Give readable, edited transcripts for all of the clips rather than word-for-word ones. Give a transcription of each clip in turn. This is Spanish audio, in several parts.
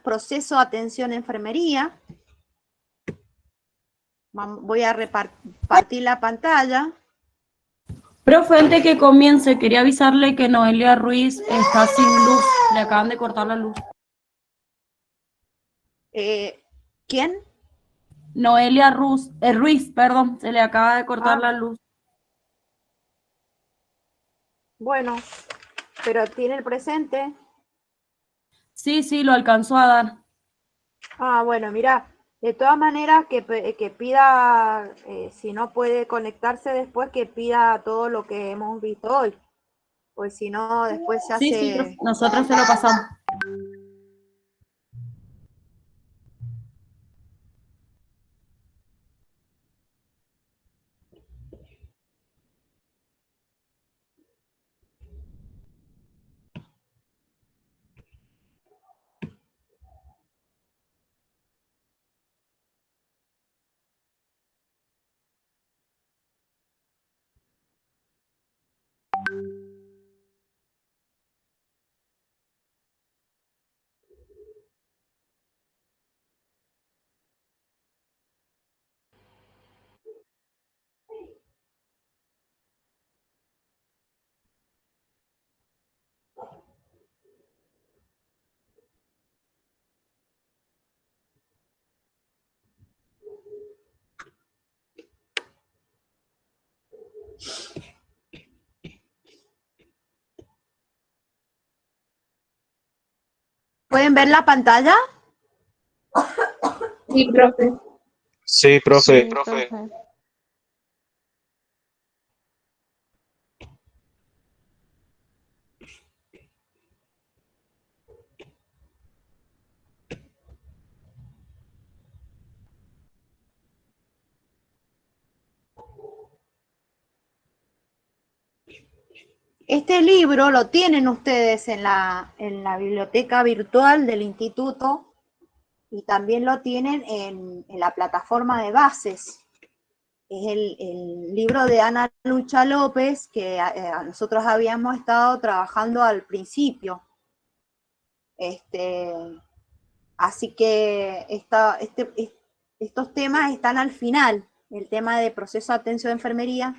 proceso de atención a enfermería. Voy a repartir la pantalla. Profe, antes que comience, quería avisarle que Noelia Ruiz está sin luz. Le acaban de cortar la luz. ¿Quién? Noelia Ruiz, perdón, se le acaba de cortar la luz. Bueno, pero tiene el presente. Sí, lo alcanzó a dar. Bueno, mira, de todas maneras que pida, si no puede conectarse después, que pida todo lo que hemos visto hoy. Pues si no, después se hace... Sí, profe, nosotros se lo pasamos. ¿Pueden ver la pantalla? Sí, profe. Sí, profe. Sí, profe. Este libro lo tienen ustedes en la biblioteca virtual del instituto y también lo tienen en la plataforma de bases. Es el libro de Ana Lucha López que nosotros habíamos estado trabajando al principio. Así que estos temas están al final. El tema de proceso de atención de enfermería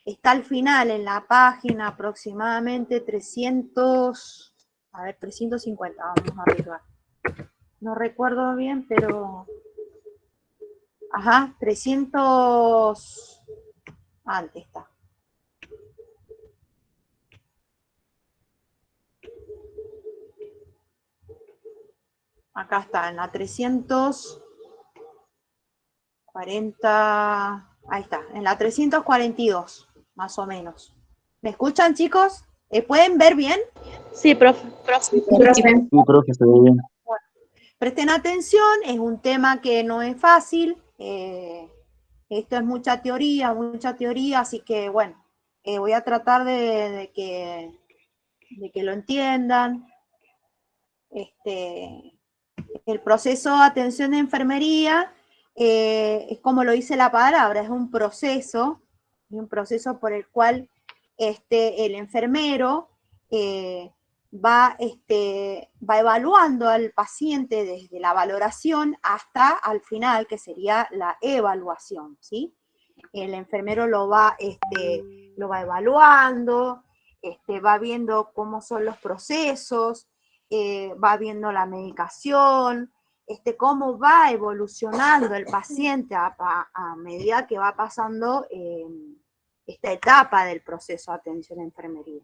está al final en la página aproximadamente 350, vamos a arriesgar. No recuerdo bien, pero... Ajá, 300... Antes está. Acá está, en la 340... Ahí está, en la 342, más o menos. ¿Me escuchan, chicos? ¿Pueden ver bien? Sí, profe. Sí, profe, se ve bien. Bueno, presten atención, es un tema que no es fácil. Esto es mucha teoría, así que bueno, voy a tratar de que lo entiendan. El proceso de atención de enfermería es como lo dice la palabra, es un proceso por el cual el enfermero va evaluando al paciente desde la valoración hasta al final, que sería la evaluación, ¿sí? El enfermero lo va evaluando, va viendo cómo son los procesos, va viendo la medicación, cómo va evolucionando el paciente a medida que va pasando esta etapa del proceso de atención a enfermería.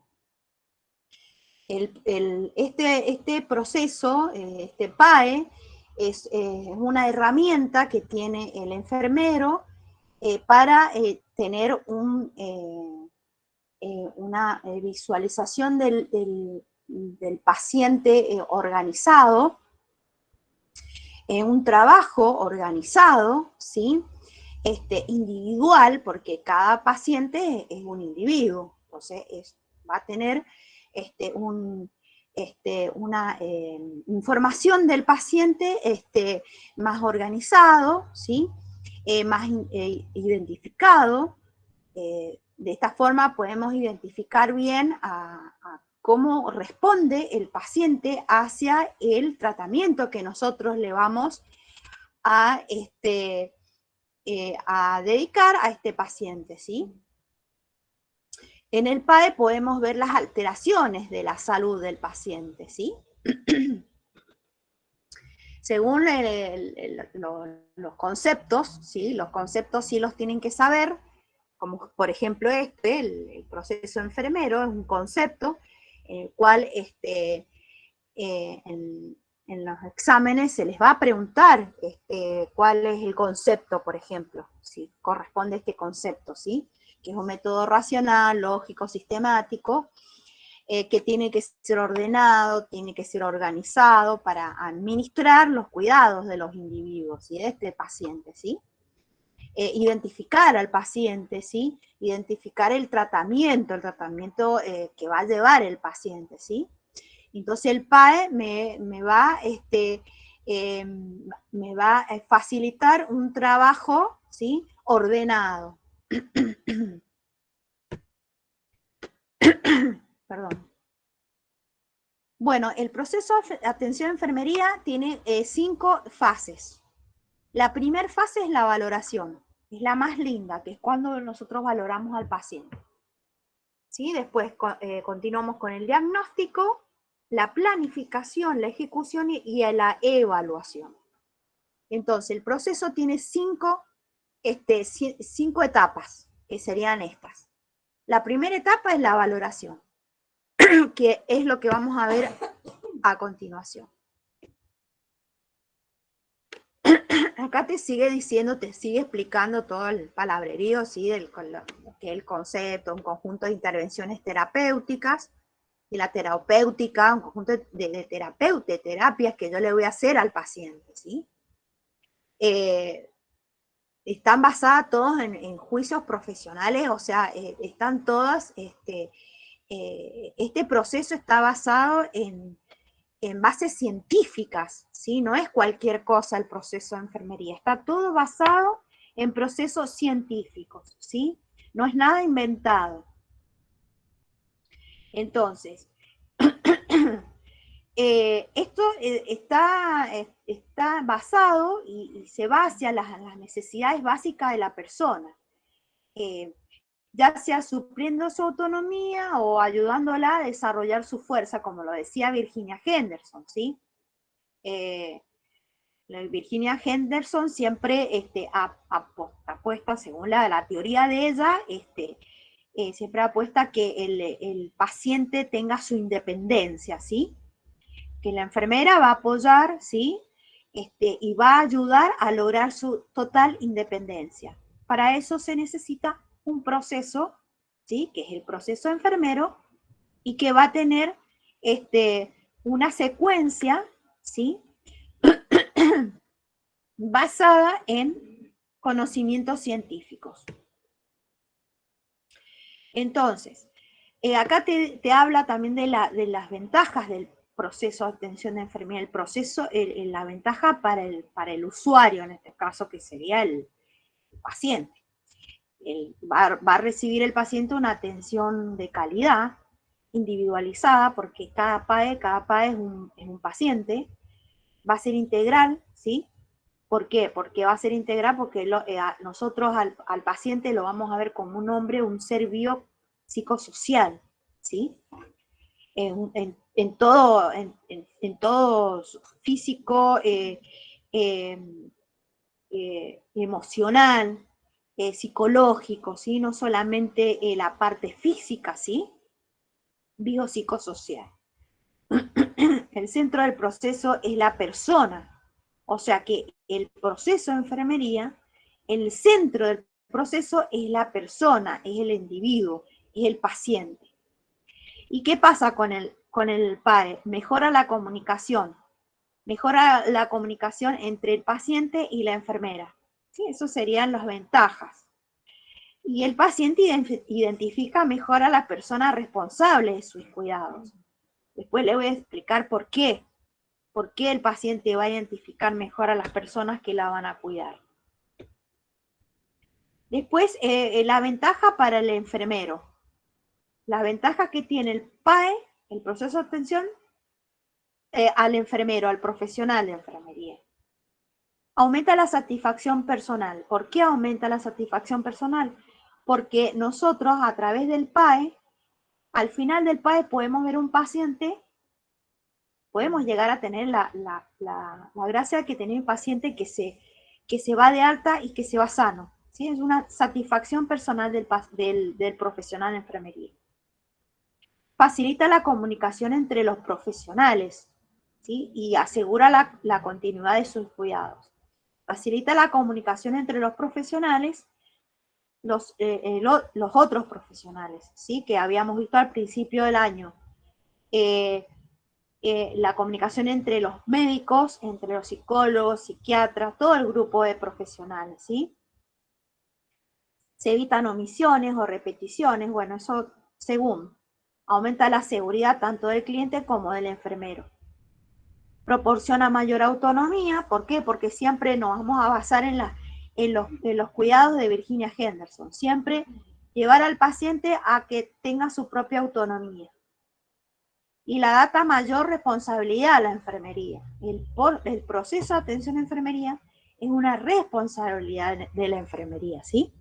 Este proceso, este PAE, es una herramienta que tiene el enfermero para tener una visualización del paciente organizado, un trabajo organizado, ¿sí? Individual, porque cada paciente es un individuo, entonces va a tener una información del paciente más organizado, ¿sí? Más identificado. De esta forma podemos identificar bien a cómo responde el paciente hacia el tratamiento que nosotros le vamos a dedicar a este paciente, ¿sí? En el PAE podemos ver las alteraciones de la salud del paciente, ¿sí? Según los conceptos, ¿sí? Los conceptos sí los tienen que saber, como por ejemplo el proceso enfermero es un concepto en el cual en los exámenes se les va a preguntar cuál es el concepto, por ejemplo, si corresponde a este concepto, ¿sí? Que es un método racional, lógico, sistemático, que tiene que ser ordenado, tiene que ser organizado para administrar los cuidados de los individuos y de este paciente, ¿sí? Identificar al paciente, ¿sí? Identificar el tratamiento que va a llevar el paciente, ¿sí? Entonces el PAE me va a facilitar un trabajo, ¿sí? Ordenado. Perdón. Bueno, el proceso de atención a enfermería tiene 5 fases. La primera fase es la valoración, es la más linda, que es cuando nosotros valoramos al paciente. ¿Sí? Después continuamos con el diagnóstico, la planificación, la ejecución y la evaluación. Entonces, el proceso tiene 5 etapas, que serían estas. La primera etapa es la valoración, que es lo que vamos a ver a continuación. Acá te sigue diciendo, te sigue explicando todo el palabrerío, ¿sí? El concepto, un conjunto de intervenciones terapéuticas, de la terapéutica, un conjunto de terapias que yo le voy a hacer al paciente, ¿sí? Están basadas todas en juicios profesionales, o sea, están todas, este proceso está basado en bases científicas, ¿sí? No es cualquier cosa el proceso de enfermería, está todo basado en procesos científicos, ¿sí? No es nada inventado. Entonces, esto está basado y se basa en las necesidades básicas de la persona, ya sea supliendo su autonomía o ayudándola a desarrollar su fuerza, como lo decía Virginia Henderson, ¿sí? Virginia Henderson siempre apuesta, según la teoría de ella, siempre apuesta que el paciente tenga su independencia, ¿sí? Que la enfermera va a apoyar, ¿sí? Y va a ayudar a lograr su total independencia. Para eso se necesita un proceso, ¿sí? Que es el proceso enfermero y que va a tener una secuencia, ¿sí? Basada en conocimientos científicos. Entonces, acá te habla también de las ventajas del proceso de atención de enfermería, el proceso, la ventaja para el usuario, en este caso, que sería el paciente. Va a recibir el paciente una atención de calidad, individualizada, porque cada PAE es un paciente, va a ser integral, ¿sí? ¿Por qué? Porque va a ser integral porque nosotros al paciente lo vamos a ver como un hombre, un ser biopsicosocial, ¿sí? En todo físico, emocional, psicológico, ¿sí? No solamente la parte física, ¿sí? Biopsicosocial. El centro del proceso es la persona. O sea que el proceso de enfermería, el centro del proceso es la persona, es el individuo, es el paciente. ¿Y qué pasa con el PAE? Mejora la comunicación entre el paciente y la enfermera. ¿Sí? Eso serían las ventajas. Y el paciente identifica mejor a la persona responsable de sus cuidados. Después le voy a explicar por qué el paciente va a identificar mejor a las personas que la van a cuidar. Después, la ventaja para el enfermero. La ventaja que tiene el PAE El proceso de atención al enfermero, al profesional de enfermería. Aumenta la satisfacción personal. ¿Por qué aumenta la satisfacción personal? Porque nosotros a través del PAE, al final del PAE podemos ver un paciente, podemos llegar a tener la gracia de que tener un paciente que se va de alta y que se va sano. ¿Sí? Es una satisfacción personal del profesional de enfermería. Facilita la comunicación entre los profesionales, ¿sí? Y asegura la continuidad de sus cuidados. Facilita la comunicación entre los profesionales, los otros profesionales, ¿sí? Que habíamos visto al principio del año. La comunicación entre los médicos, entre los psicólogos, psiquiatras, todo el grupo de profesionales, ¿sí? Se evitan omisiones o repeticiones, bueno, eso según. Aumenta la seguridad tanto del cliente como del enfermero. Proporciona mayor autonomía, ¿por qué? Porque siempre nos vamos a basar en los cuidados de Virginia Henderson. Siempre llevar al paciente a que tenga su propia autonomía. Y la data mayor responsabilidad a la enfermería. El proceso de atención a enfermería es una responsabilidad de la enfermería, ¿sí?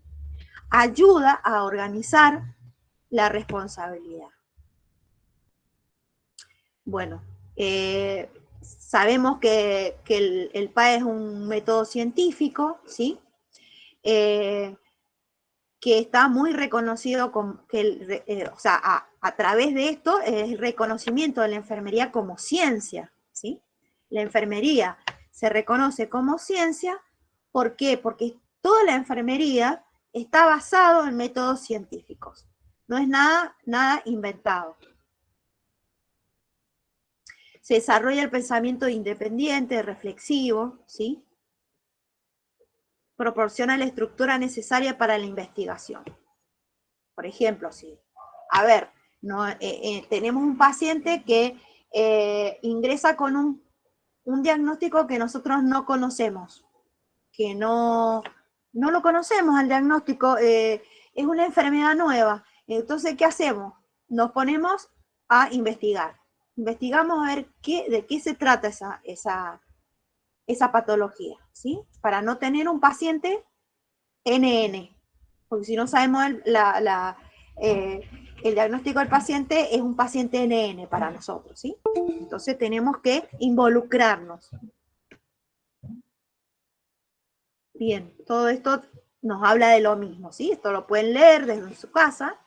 Ayuda a organizar la responsabilidad. Bueno, sabemos que el PAE es un método científico, ¿sí? Que está muy reconocido, o sea, a través de esto es el reconocimiento de la enfermería como ciencia, ¿sí? La enfermería se reconoce como ciencia, ¿por qué? Porque toda la enfermería está basado en métodos científicos, no es nada inventado. Se desarrolla el pensamiento independiente, reflexivo, ¿sí? Proporciona la estructura necesaria para la investigación. Por ejemplo, si, a ver, tenemos un paciente que ingresa con un diagnóstico que nosotros no conocemos, que no lo conocemos al diagnóstico, es una enfermedad nueva. Entonces, ¿qué hacemos? Nos ponemos a investigar. Investigamos a ver de qué se trata esa patología, ¿sí? Para no tener un paciente NN, porque si no sabemos el diagnóstico del paciente, es un paciente NN para nosotros, ¿sí? Entonces tenemos que involucrarnos. Bien, todo esto nos habla de lo mismo, ¿sí? Esto lo pueden leer desde su casa.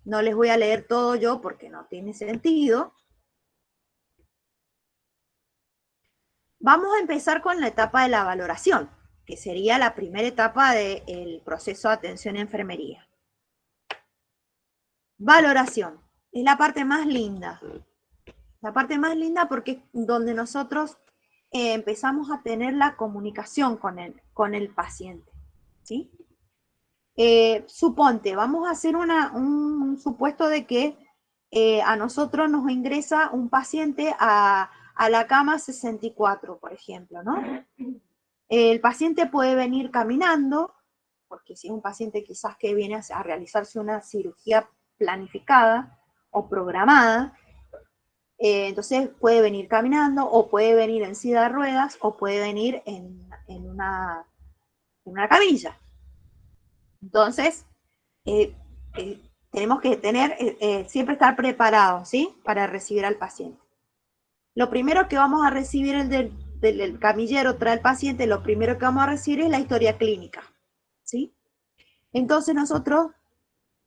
No les voy a leer todo yo porque no tiene sentido. Vamos a empezar con la etapa de la valoración, que sería la primera etapa del proceso de atención a enfermería. Valoración, es la parte más linda. La parte más linda porque es donde nosotros empezamos a tener la comunicación con el paciente, ¿sí? Suponte, vamos a hacer un supuesto de que a nosotros nos ingresa un paciente a la cama 64, por ejemplo, ¿no? El paciente puede venir caminando, porque si es un paciente quizás que viene a realizarse una cirugía planificada o programada, entonces puede venir caminando, o puede venir en silla de ruedas, o puede venir en una camilla. Entonces, tenemos que siempre estar preparados, ¿sí? Para recibir al paciente. Lo primero que vamos a recibir del camillero trae el paciente, lo primero que vamos a recibir es la historia clínica, ¿sí? Entonces nosotros,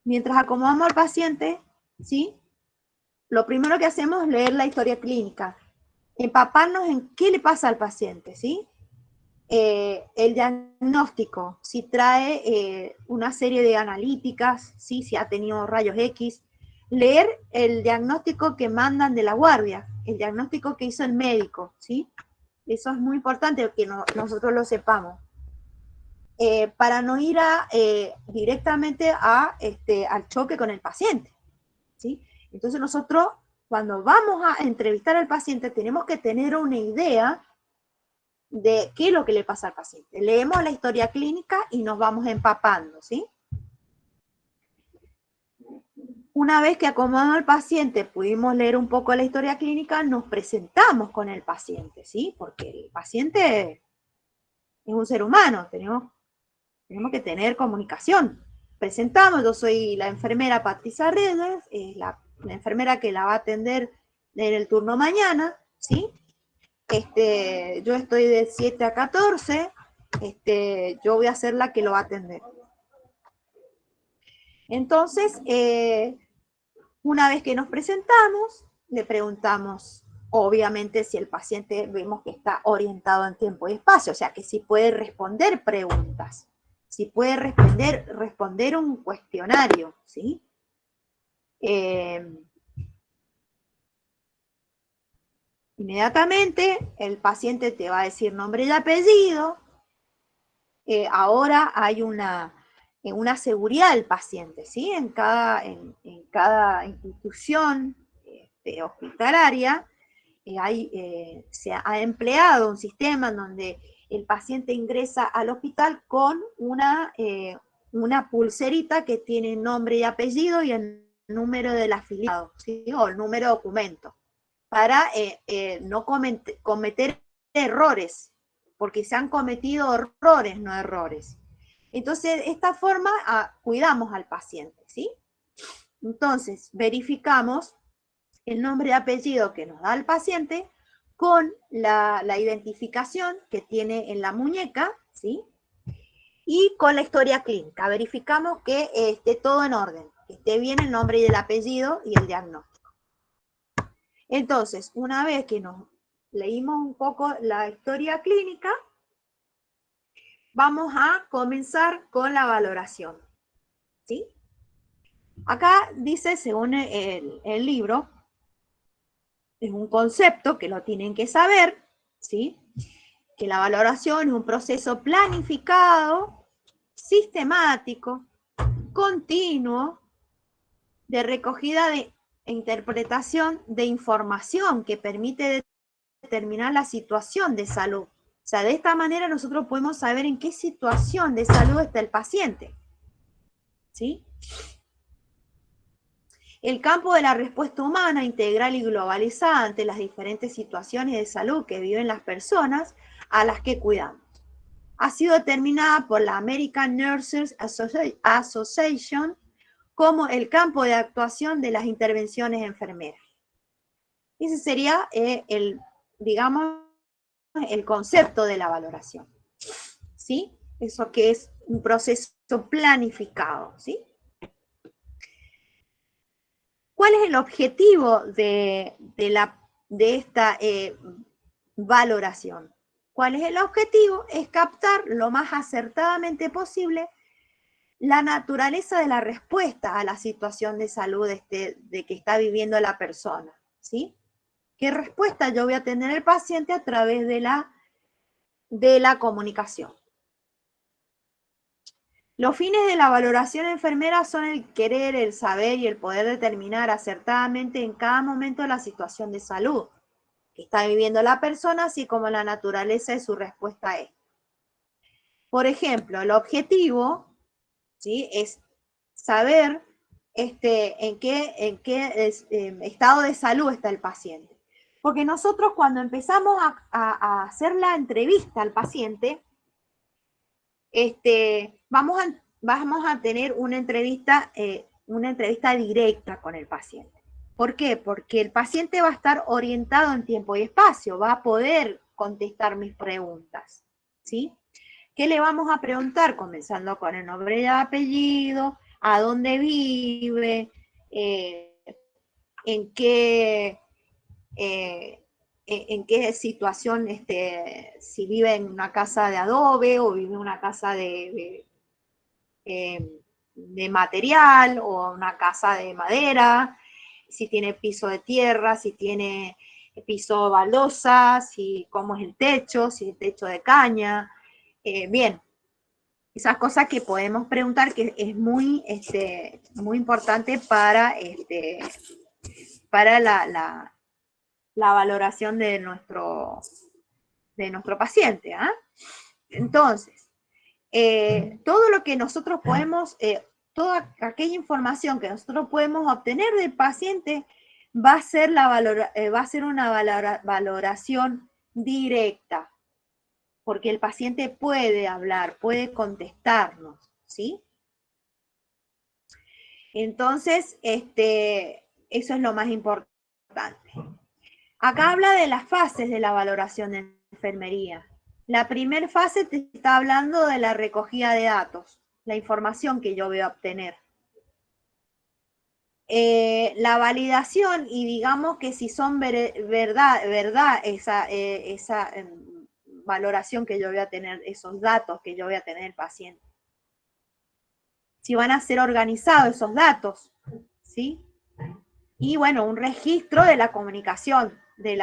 mientras acomodamos al paciente, ¿sí? Lo primero que hacemos es leer la historia clínica, empaparnos en qué le pasa al paciente, ¿sí? El diagnóstico, si trae una serie de analíticas, ¿sí? Si ha tenido rayos X, leer el diagnóstico que mandan de la guardia, el diagnóstico que hizo el médico, ¿sí? Eso es muy importante que nosotros lo sepamos. Para no ir directamente al choque con el paciente, ¿sí? Entonces nosotros, cuando vamos a entrevistar al paciente, tenemos que tener una idea de qué es lo que le pasa al paciente. Leemos la historia clínica y nos vamos empapando, ¿sí? Una vez que acomodamos al paciente, pudimos leer un poco la historia clínica, nos presentamos con el paciente, ¿sí? Porque el paciente es un ser humano, tenemos que tener comunicación. Presentamos, yo soy la enfermera Patricia Redes, la enfermera que la va a atender en el turno mañana, ¿sí? Yo estoy de 7 a 14, yo voy a ser la que lo va a atender. Entonces, una vez que nos presentamos, le preguntamos, obviamente, si el paciente vemos que está orientado en tiempo y espacio, o sea, que si puede responder preguntas, si puede responder un cuestionario, ¿sí? Inmediatamente el paciente te va a decir nombre y apellido. Ahora hay una seguridad del paciente, ¿sí? En cada institución hospitalaria se ha empleado un sistema en donde el paciente ingresa al hospital con una pulserita que tiene nombre y apellido y el número del afiliado, ¿sí? O el número de documento, para no cometer errores, porque se han cometido errores, no errores. Entonces, de esta forma cuidamos al paciente, ¿sí? Entonces, verificamos el nombre y apellido que nos da el paciente con la identificación que tiene en la muñeca, ¿sí? Y con la historia clínica. Verificamos que esté todo en orden, que esté bien el nombre y el apellido y el diagnóstico. Entonces, una vez que nos leímos un poco la historia clínica, vamos a comenzar con la valoración, ¿sí? Acá dice, según el libro, es un concepto que lo tienen que saber, ¿sí? Que la valoración es un proceso planificado, sistemático, continuo, de recogida e interpretación de información que permite determinar la situación de salud. O sea, de esta manera nosotros podemos saber en qué situación de salud está el paciente, ¿sí? El campo de la respuesta humana integral y globalizada ante las diferentes situaciones de salud que viven las personas a las que cuidamos ha sido determinada por la American Nurses Association como el campo de actuación de las intervenciones enfermeras. Ese sería digamos, el concepto de la valoración, ¿sí? Eso que es un proceso planificado, ¿sí? ¿Cuál es el objetivo de esta valoración? ¿Cuál es el objetivo? Es captar lo más acertadamente posible la naturaleza de la respuesta a la situación de salud de que está viviendo la persona, ¿sí? ¿Qué respuesta yo voy a tener el paciente a través de la comunicación? Los fines de la valoración enfermera son el querer, el saber y el poder determinar acertadamente en cada momento la situación de salud que está viviendo la persona, así como la naturaleza de su respuesta a esto. Por ejemplo, el objetivo, ¿sí?, es saber en qué estado de salud está el paciente. Porque nosotros cuando empezamos a hacer la entrevista al paciente, vamos a tener una entrevista directa con el paciente. ¿Por qué? Porque el paciente va a estar orientado en tiempo y espacio, va a poder contestar mis preguntas, ¿sí? ¿Qué le vamos a preguntar? Comenzando con el nombre y el apellido, a dónde vive, en qué situación, si vive en una casa de adobe o vive en una casa de material o una casa de madera, si tiene piso de tierra, si tiene piso baldosa, cómo es el techo, si es techo de caña. Bien, esas cosas que podemos preguntar, que es muy importante para la valoración de nuestro paciente, ¿ah? Entonces, todo lo que nosotros podemos, toda aquella información que nosotros podemos obtener del paciente va a ser, una valoración directa, porque el paciente puede hablar, puede contestarnos, ¿sí? Entonces, eso es lo más importante. Acá habla de las fases de la valoración de enfermería. La primera fase te está hablando de la recogida de datos, la información que yo voy a obtener. La validación, y digamos que si son verdad esa valoración que yo voy a tener, esos datos que yo voy a tener del paciente. Si van a ser organizados esos datos, ¿sí? Y bueno, un registro de la comunicación de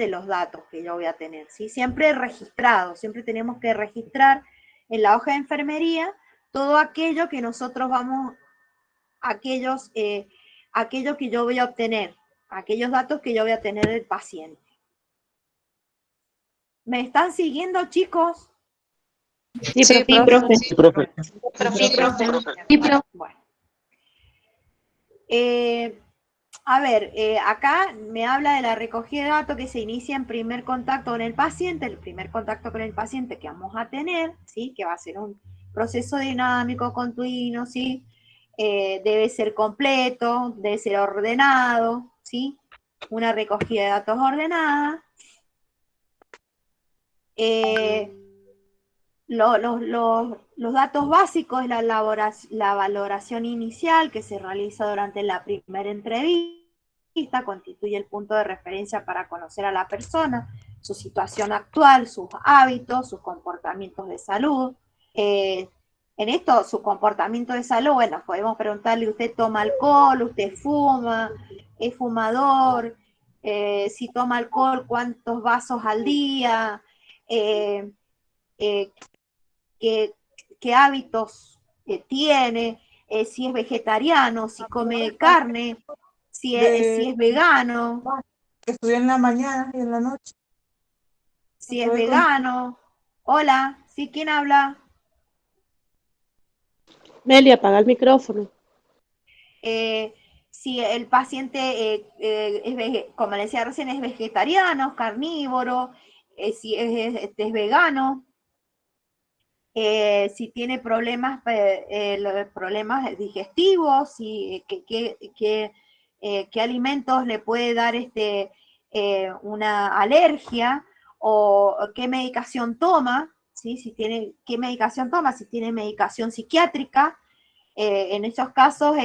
los datos que yo voy a tener, ¿sí? Siempre registrado, siempre tenemos que registrar en la hoja de enfermería todo aquello que nosotros aquello que yo voy a obtener, aquellos datos que yo voy a tener del paciente. ¿Me están siguiendo, chicos? Sí, profe. Sí, profe. Sí, profe. Bueno. A ver, acá me habla de la recogida de datos que se inicia en primer contacto con el paciente, el primer contacto con el paciente que vamos a tener, ¿sí? Que va a ser un proceso dinámico, continuo, ¿sí? Debe ser completo, debe ser ordenado, ¿sí? Una recogida de datos ordenada. Los datos básicos, la valoración inicial que se realiza durante la primera entrevista, constituye el punto de referencia para conocer a la persona, su situación actual, sus hábitos, sus comportamientos de salud. En esto, su comportamiento de salud, bueno, podemos preguntarle, ¿usted toma alcohol? ¿Usted fuma? ¿Es fumador? Si toma alcohol, ¿cuántos vasos al día? Qué hábitos tiene, si es vegetariano, si come carne, si es vegano. Estudié en la mañana y en la noche. Si es vegano. Hola, ¿sí? ¿Quién habla? Meli, apaga el micrófono. Si el paciente, como le decía recién, es vegetariano, carnívoro, si es vegano. Si tiene problemas digestivos, qué alimentos le puede dar una alergia, o qué medicación toma, ¿sí? Qué medicación toma, si tiene medicación psiquiátrica. En esos casos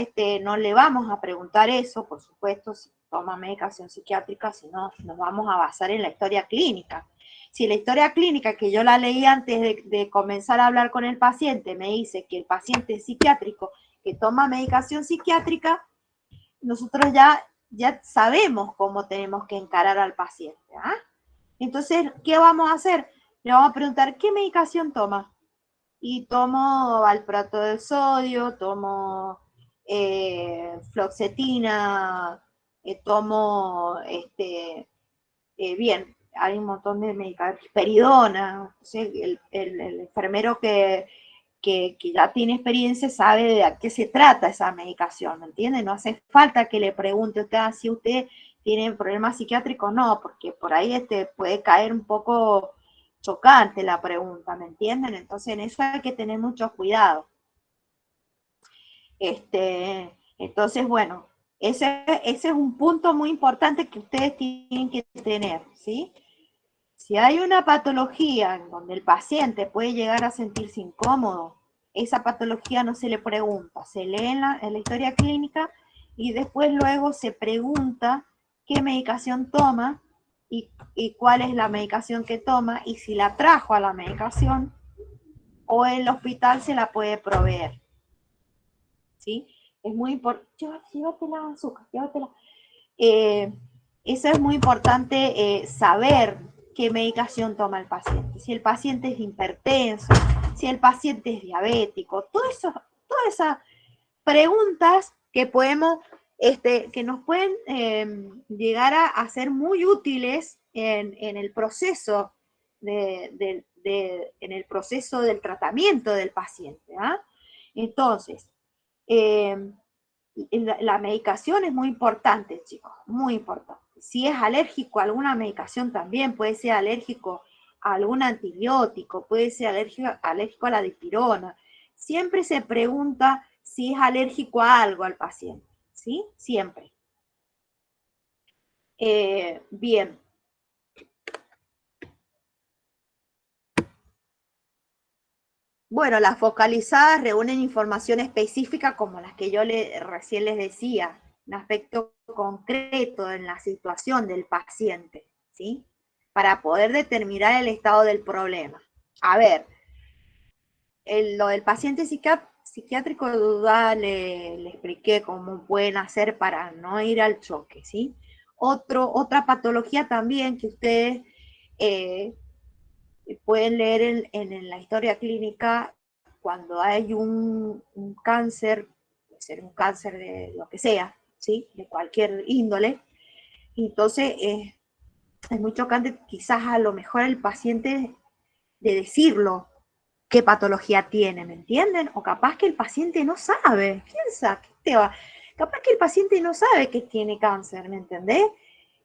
no le vamos a preguntar eso, por supuesto, si toma medicación psiquiátrica, sino nos vamos a basar en la historia clínica. Si la historia clínica que yo la leí antes de comenzar a hablar con el paciente me dice que el paciente es psiquiátrico, que toma medicación psiquiátrica, nosotros ya sabemos cómo tenemos que encarar al paciente. ¿Ah? Entonces, ¿qué vamos a hacer? Le vamos a preguntar, ¿qué medicación toma? Y tomo valproato de sodio, tomo fluoxetina, tomo, bien, hay un montón de medicamentos, peridona, el enfermero que ya tiene experiencia sabe de a qué se trata esa medicación, ¿me entiende? No hace falta que le pregunte usted si usted tiene problemas psiquiátricos, no, porque por ahí puede caer un poco chocante la pregunta, ¿me entienden? Entonces en eso hay que tener mucho cuidado. Entonces, bueno, ese es un punto muy importante que ustedes tienen que tener, ¿sí? Si hay una patología en donde el paciente puede llegar a sentirse incómodo, esa patología no se le pregunta, se lee en la historia clínica y después luego se pregunta qué medicación toma y cuál es la medicación que toma y si la trajo a la medicación o el hospital se la puede proveer. ¿Sí? Es muy importante. Llévatela, azúcar, llévatela. Eso es muy importante saber qué medicación toma el paciente. Si el paciente es hipertenso, si el paciente es diabético, todas esas preguntas que que nos pueden llegar a ser muy útiles en el proceso en el proceso del tratamiento del paciente. ¿Ah? Entonces, La medicación es muy importante, chicos, muy importante. Si es alérgico a alguna medicación también, puede ser alérgico a algún antibiótico, puede ser alérgico a la dipirona. Siempre se pregunta si es alérgico a algo al paciente, ¿sí? Siempre. Bien. Bueno, las focalizadas reúnen información específica como las que yo recién les decía, un aspecto concreto en la situación del paciente, ¿sí? Para poder determinar el estado del problema. A ver, lo del paciente psiquiátrico de duda le expliqué cómo pueden hacer para no ir al choque, ¿sí? Otra patología también que ustedes pueden leer en la historia clínica cuando hay un cáncer, puede ser un cáncer de lo que sea, ¿sí? De cualquier índole. Entonces es muy chocante quizás a lo mejor el paciente de decirlo qué patología tiene, ¿me entienden? O capaz que el paciente no sabe, piensa, ¿qué te va? Capaz que el paciente no sabe que tiene cáncer, ¿me entendés?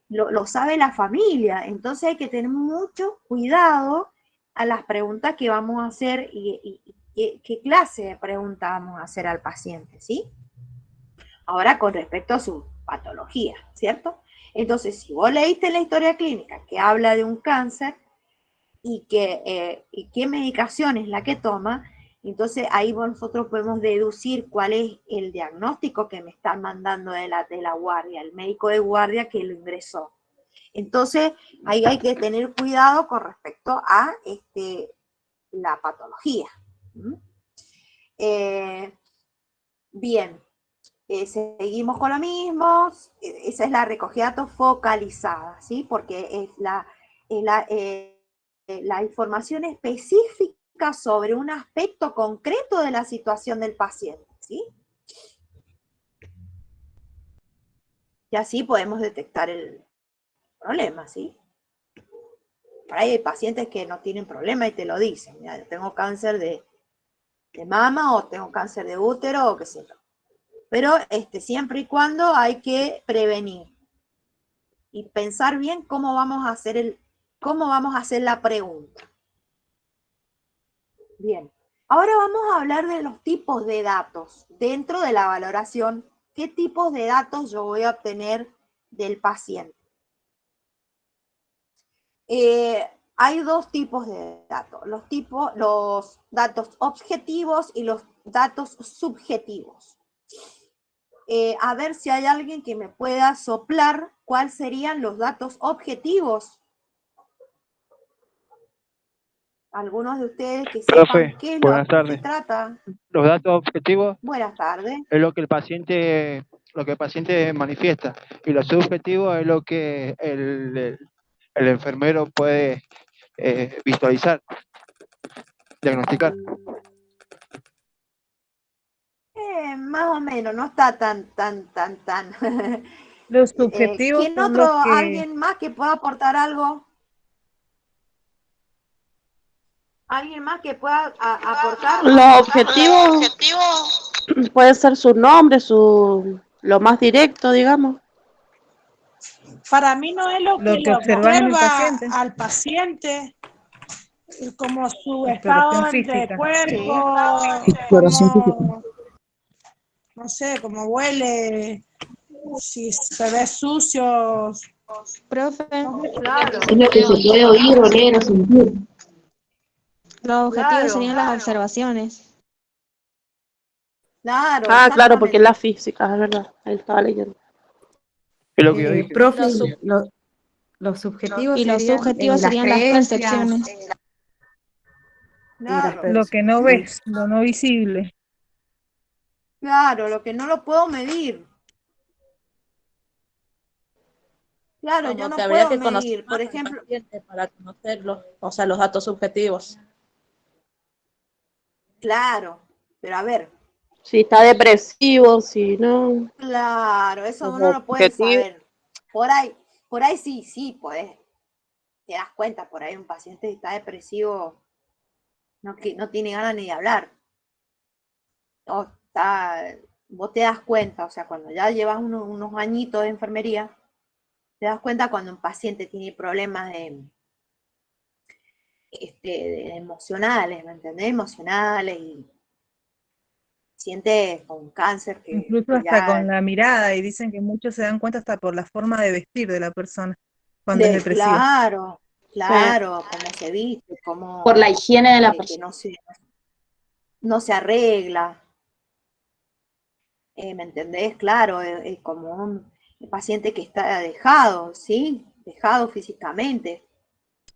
Lo sabe la familia, entonces hay que tener mucho cuidado a las preguntas que vamos a hacer y qué clase de pregunta vamos a hacer al paciente, ¿sí? Ahora con respecto a su patología, ¿cierto? Entonces, si vos leíste la historia clínica que habla de un cáncer y qué medicación es la que toma, entonces ahí nosotros podemos deducir cuál es el diagnóstico que me están mandando de la guardia, el médico de guardia que lo ingresó. Entonces, ahí hay que tener cuidado con respecto a la patología. Bien, seguimos con lo mismo. Esa es la recogida de datos focalizada, ¿sí? Porque es la información específica sobre un aspecto concreto de la situación del paciente, ¿sí? Y así podemos detectar el problema, ¿sí? Por ahí hay pacientes que no tienen problema y te lo dicen. Mira, tengo cáncer de mama o tengo cáncer de útero o qué sé yo. Pero siempre y cuando hay que prevenir y pensar bien cómo vamos a hacer la pregunta. Bien. Ahora vamos a hablar de los tipos de datos. Dentro de la valoración, ¿qué tipos de datos yo voy a obtener del paciente? Hay dos tipos de datos, los datos objetivos y los datos subjetivos. A ver si hay alguien que me pueda soplar cuáles serían los datos objetivos. Algunos de ustedes que sepan Profe, qué es lo buenas que se tardes. trata. Los datos objetivos Buenas tardes. es lo que el paciente manifiesta, y lo subjetivo es lo que el enfermero puede visualizar, diagnosticar. Más o menos, no está tan. Los subjetivos ¿Quién son otro, los que... alguien más que pueda aportar algo? ¿Alguien más que pueda aportar? Los objetivos puede ser su nombre, lo más directo, digamos. Para mí no es lo que Lo que le observan en el observa paciente. al paciente, como su Exploración estado de física. cuerpo, Exploración física. como, no sé, como huele, si se ve sucio. Profe, Claro, Es lo que se puede oír, oler o sentir. los objetivos claro, serían las observaciones. claro, Ah, claro, porque es la exactamente. física, es verdad. Ahí estaba leyendo. Es lo que yo dije. Profe, Los, sub- los subjetivos y los serían subjetivos las serían las creencias percepciones. y las Claro, Lo que no percepciones. ves, lo no visible. claro, lo que no lo puedo medir. Claro, yo Como que no habría puedo que conocer medir. Por más al ejemplo, paciente para conocerlo, o sea, los datos subjetivos. claro, pero a ver, Si está depresivo, si no, claro, eso los uno lo puede objetivos. saber. Por ahí sí, podés, te das cuenta, por ahí un paciente está depresivo, no tiene ganas ni de hablar. O vos te das cuenta, o sea, cuando ya llevas unos añitos de enfermería, te das cuenta cuando un paciente tiene problemas de emocionales, ¿me entendés? Emocionales y siente con cáncer que Incluso hasta ya... con la mirada, y dicen que muchos se dan cuenta hasta por la forma de vestir de la persona cuando es depresiva. Claro, Sí. cómo se viste, cómo Por la higiene de la que persona. no se arregla, ¿me entendés? Claro, es como un paciente que está dejado, ¿sí? Dejado físicamente.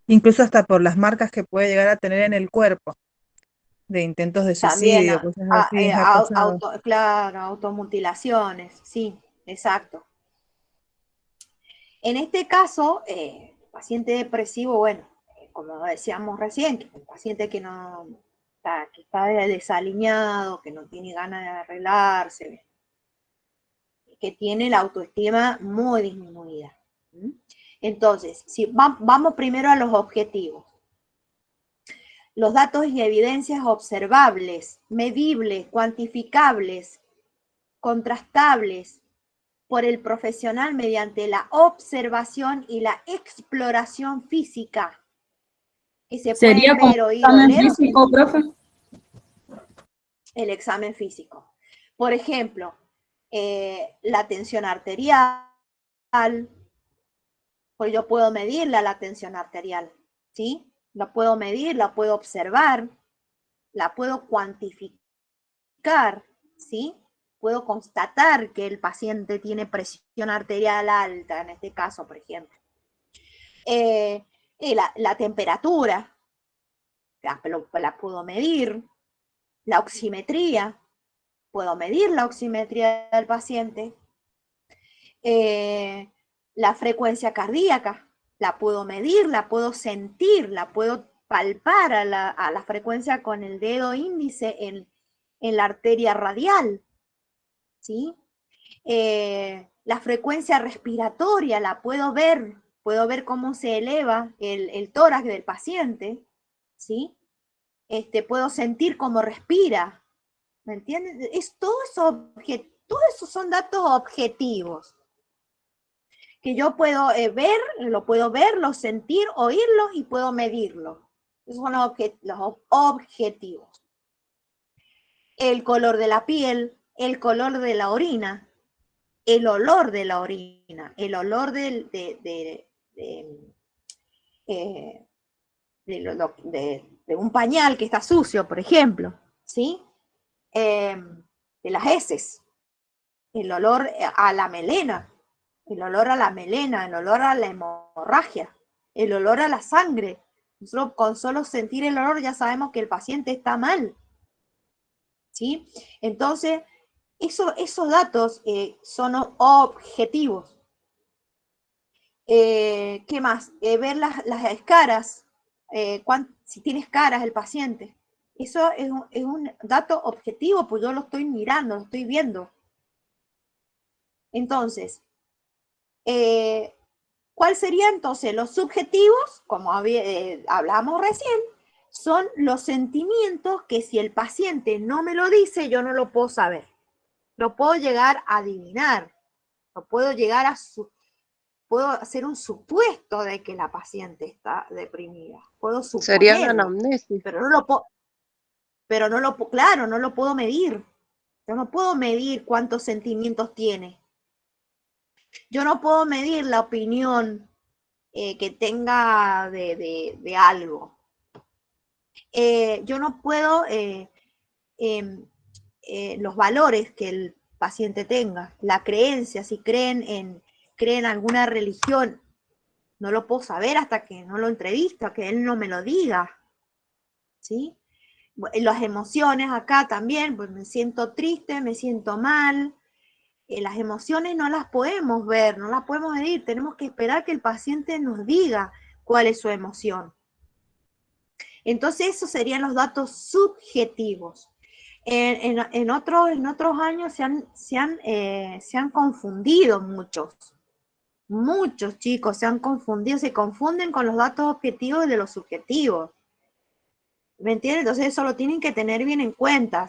Incluso hasta por las marcas que puede llegar a tener en el cuerpo, de intentos de También, suicidio, cosas así, ha pasado. claro, automutilaciones, sí, exacto. En este caso, paciente depresivo, bueno, como decíamos recién, que un paciente que está desalineado, que no tiene ganas de arreglarse, que tiene la autoestima muy disminuida. ¿Mm? Entonces, si vamos primero a los objetivos. Los datos y evidencias observables, medibles, cuantificables, contrastables por el profesional mediante la observación y la exploración física, que se ¿Sería pueden como ver, oír, examen oler, físico, profe? el examen físico. Por ejemplo, la tensión arterial, pues yo puedo medir la tensión arterial, ¿sí? La puedo medir, la puedo observar, la puedo cuantificar, ¿sí? Puedo constatar que el paciente tiene presión arterial alta, en este caso, por ejemplo. La temperatura, la puedo medir. La oximetría, puedo medir la oximetría del paciente. La frecuencia cardíaca, la puedo medir, la puedo sentir, la puedo palpar a la frecuencia con el dedo índice en la arteria radial, ¿sí? La frecuencia respiratoria la puedo ver cómo se eleva el tórax del paciente, ¿sí? Puedo sentir cómo respira, ¿me entiendes? Todos esos son datos objetivos que yo puedo verlo, sentir, oírlo y puedo medirlo. Esos son los objetivos. El color de la piel, el color de la orina, el olor de la orina, el olor de un pañal que está sucio, por ejemplo, ¿sí? De las heces, el olor a la melena, el olor a la hemorragia, el olor a la sangre. Nosotros con solo sentir el olor ya sabemos que el paciente está mal, ¿sí? Entonces, esos datos son objetivos. ¿Qué más? Ver las escaras, si tiene escaras el paciente. Eso es un dato objetivo, pues yo lo estoy mirando, lo estoy viendo. Entonces, ¿cuál sería entonces? Los subjetivos, como hablamos recién, son los sentimientos que si el paciente no me lo dice, yo no lo puedo saber. Lo puedo llegar a adivinar, lo puedo llegar puedo hacer un supuesto de que la paciente está deprimida. Puedo Sería una suponerlo, anamnesis. pero no lo puedo medir. Yo no puedo medir cuántos sentimientos tiene. Yo no puedo medir la opinión que tenga de algo. Yo no puedo los valores que el paciente tenga, la creencia, si creen en alguna religión, no lo puedo saber hasta que no lo entrevisto, que él no me lo diga, ¿sí? Las emociones acá también, pues me siento triste, me siento mal. Las emociones no las podemos ver, no las podemos medir, tenemos que esperar que el paciente nos diga cuál es su emoción. Entonces, esos serían los datos subjetivos. En otros años se han confundido muchos chicos se confunden con los datos objetivos y de los subjetivos. ¿Me entiendes? Entonces eso lo tienen que tener bien en cuenta.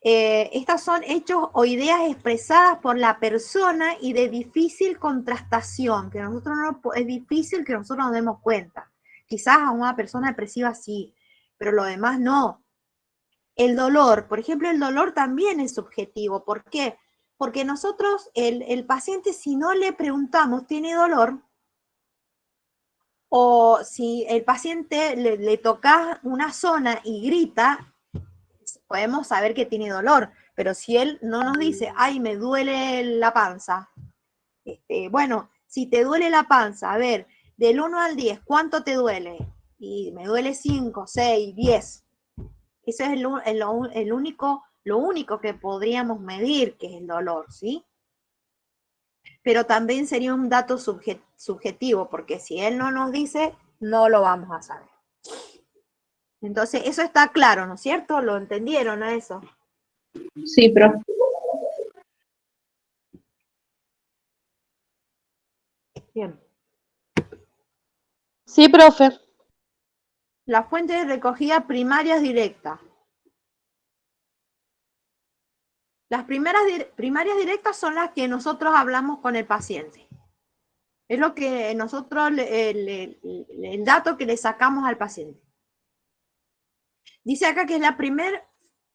Estas son hechos o ideas expresadas por la persona y de difícil contrastación, que nosotros no, es difícil que nosotros nos demos cuenta. Quizás a una persona depresiva sí, pero lo demás no. El dolor, por ejemplo, el dolor también es subjetivo. ¿Por qué? Porque nosotros, el paciente, si no le preguntamos, ¿tiene dolor? O si el paciente le toca una zona y grita, podemos saber que tiene dolor, pero si él no nos dice, ay, me duele la panza, bueno, si te duele la panza, a ver, del 1 al 10, ¿cuánto te duele? Y me duele 5, 6, 10. Eso es lo único que podríamos medir, que es el dolor, ¿sí? Pero también sería un dato subjetivo, porque si él no nos dice, no lo vamos a saber. Entonces, eso está claro, ¿no es cierto? ¿Lo entendieron a eso? Sí, profe. Bien. Sí, profe. Las fuentes de recogida primarias directas. Las primarias directas son las que nosotros hablamos con el paciente. Es lo que nosotros, el dato que le sacamos al paciente. Dice acá que es la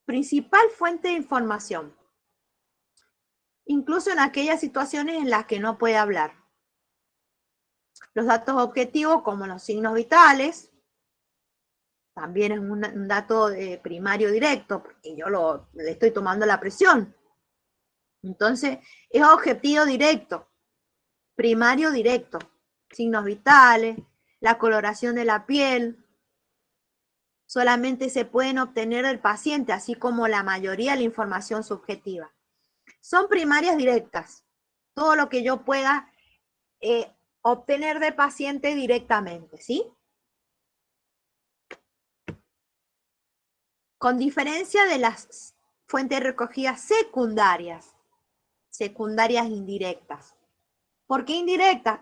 principal fuente de información. Incluso en aquellas situaciones en las que no puede hablar. Los datos objetivos, como los signos vitales, también es un dato primario directo, porque yo le estoy tomando la presión. Entonces, es objetivo directo, primario directo. Signos vitales, la coloración de la piel, solamente se pueden obtener del paciente, así como la mayoría de la información subjetiva. Son primarias directas, todo lo que yo pueda obtener del paciente directamente, ¿sí? Con diferencia de las fuentes recogidas secundarias indirectas. ¿Por qué indirectas?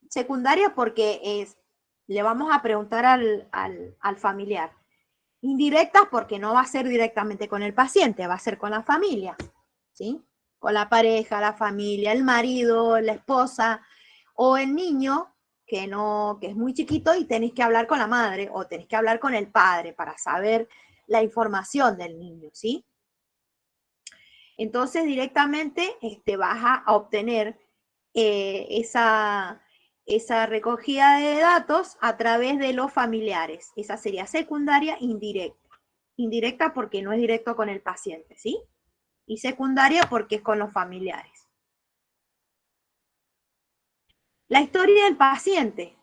Secundarias porque le vamos a preguntar al familiar. Indirectas porque no va a ser directamente con el paciente, va a ser con la familia, ¿sí? Con la pareja, la familia, el marido, la esposa o el niño que es muy chiquito y tenés que hablar con la madre o tenés que hablar con el padre para saber la información del niño, ¿sí? Entonces directamente vas a obtener esa recogida de datos a través de los familiares. Esa sería secundaria indirecta. Indirecta porque no es directo con el paciente, ¿sí? Y secundaria porque es con los familiares. La historia del paciente.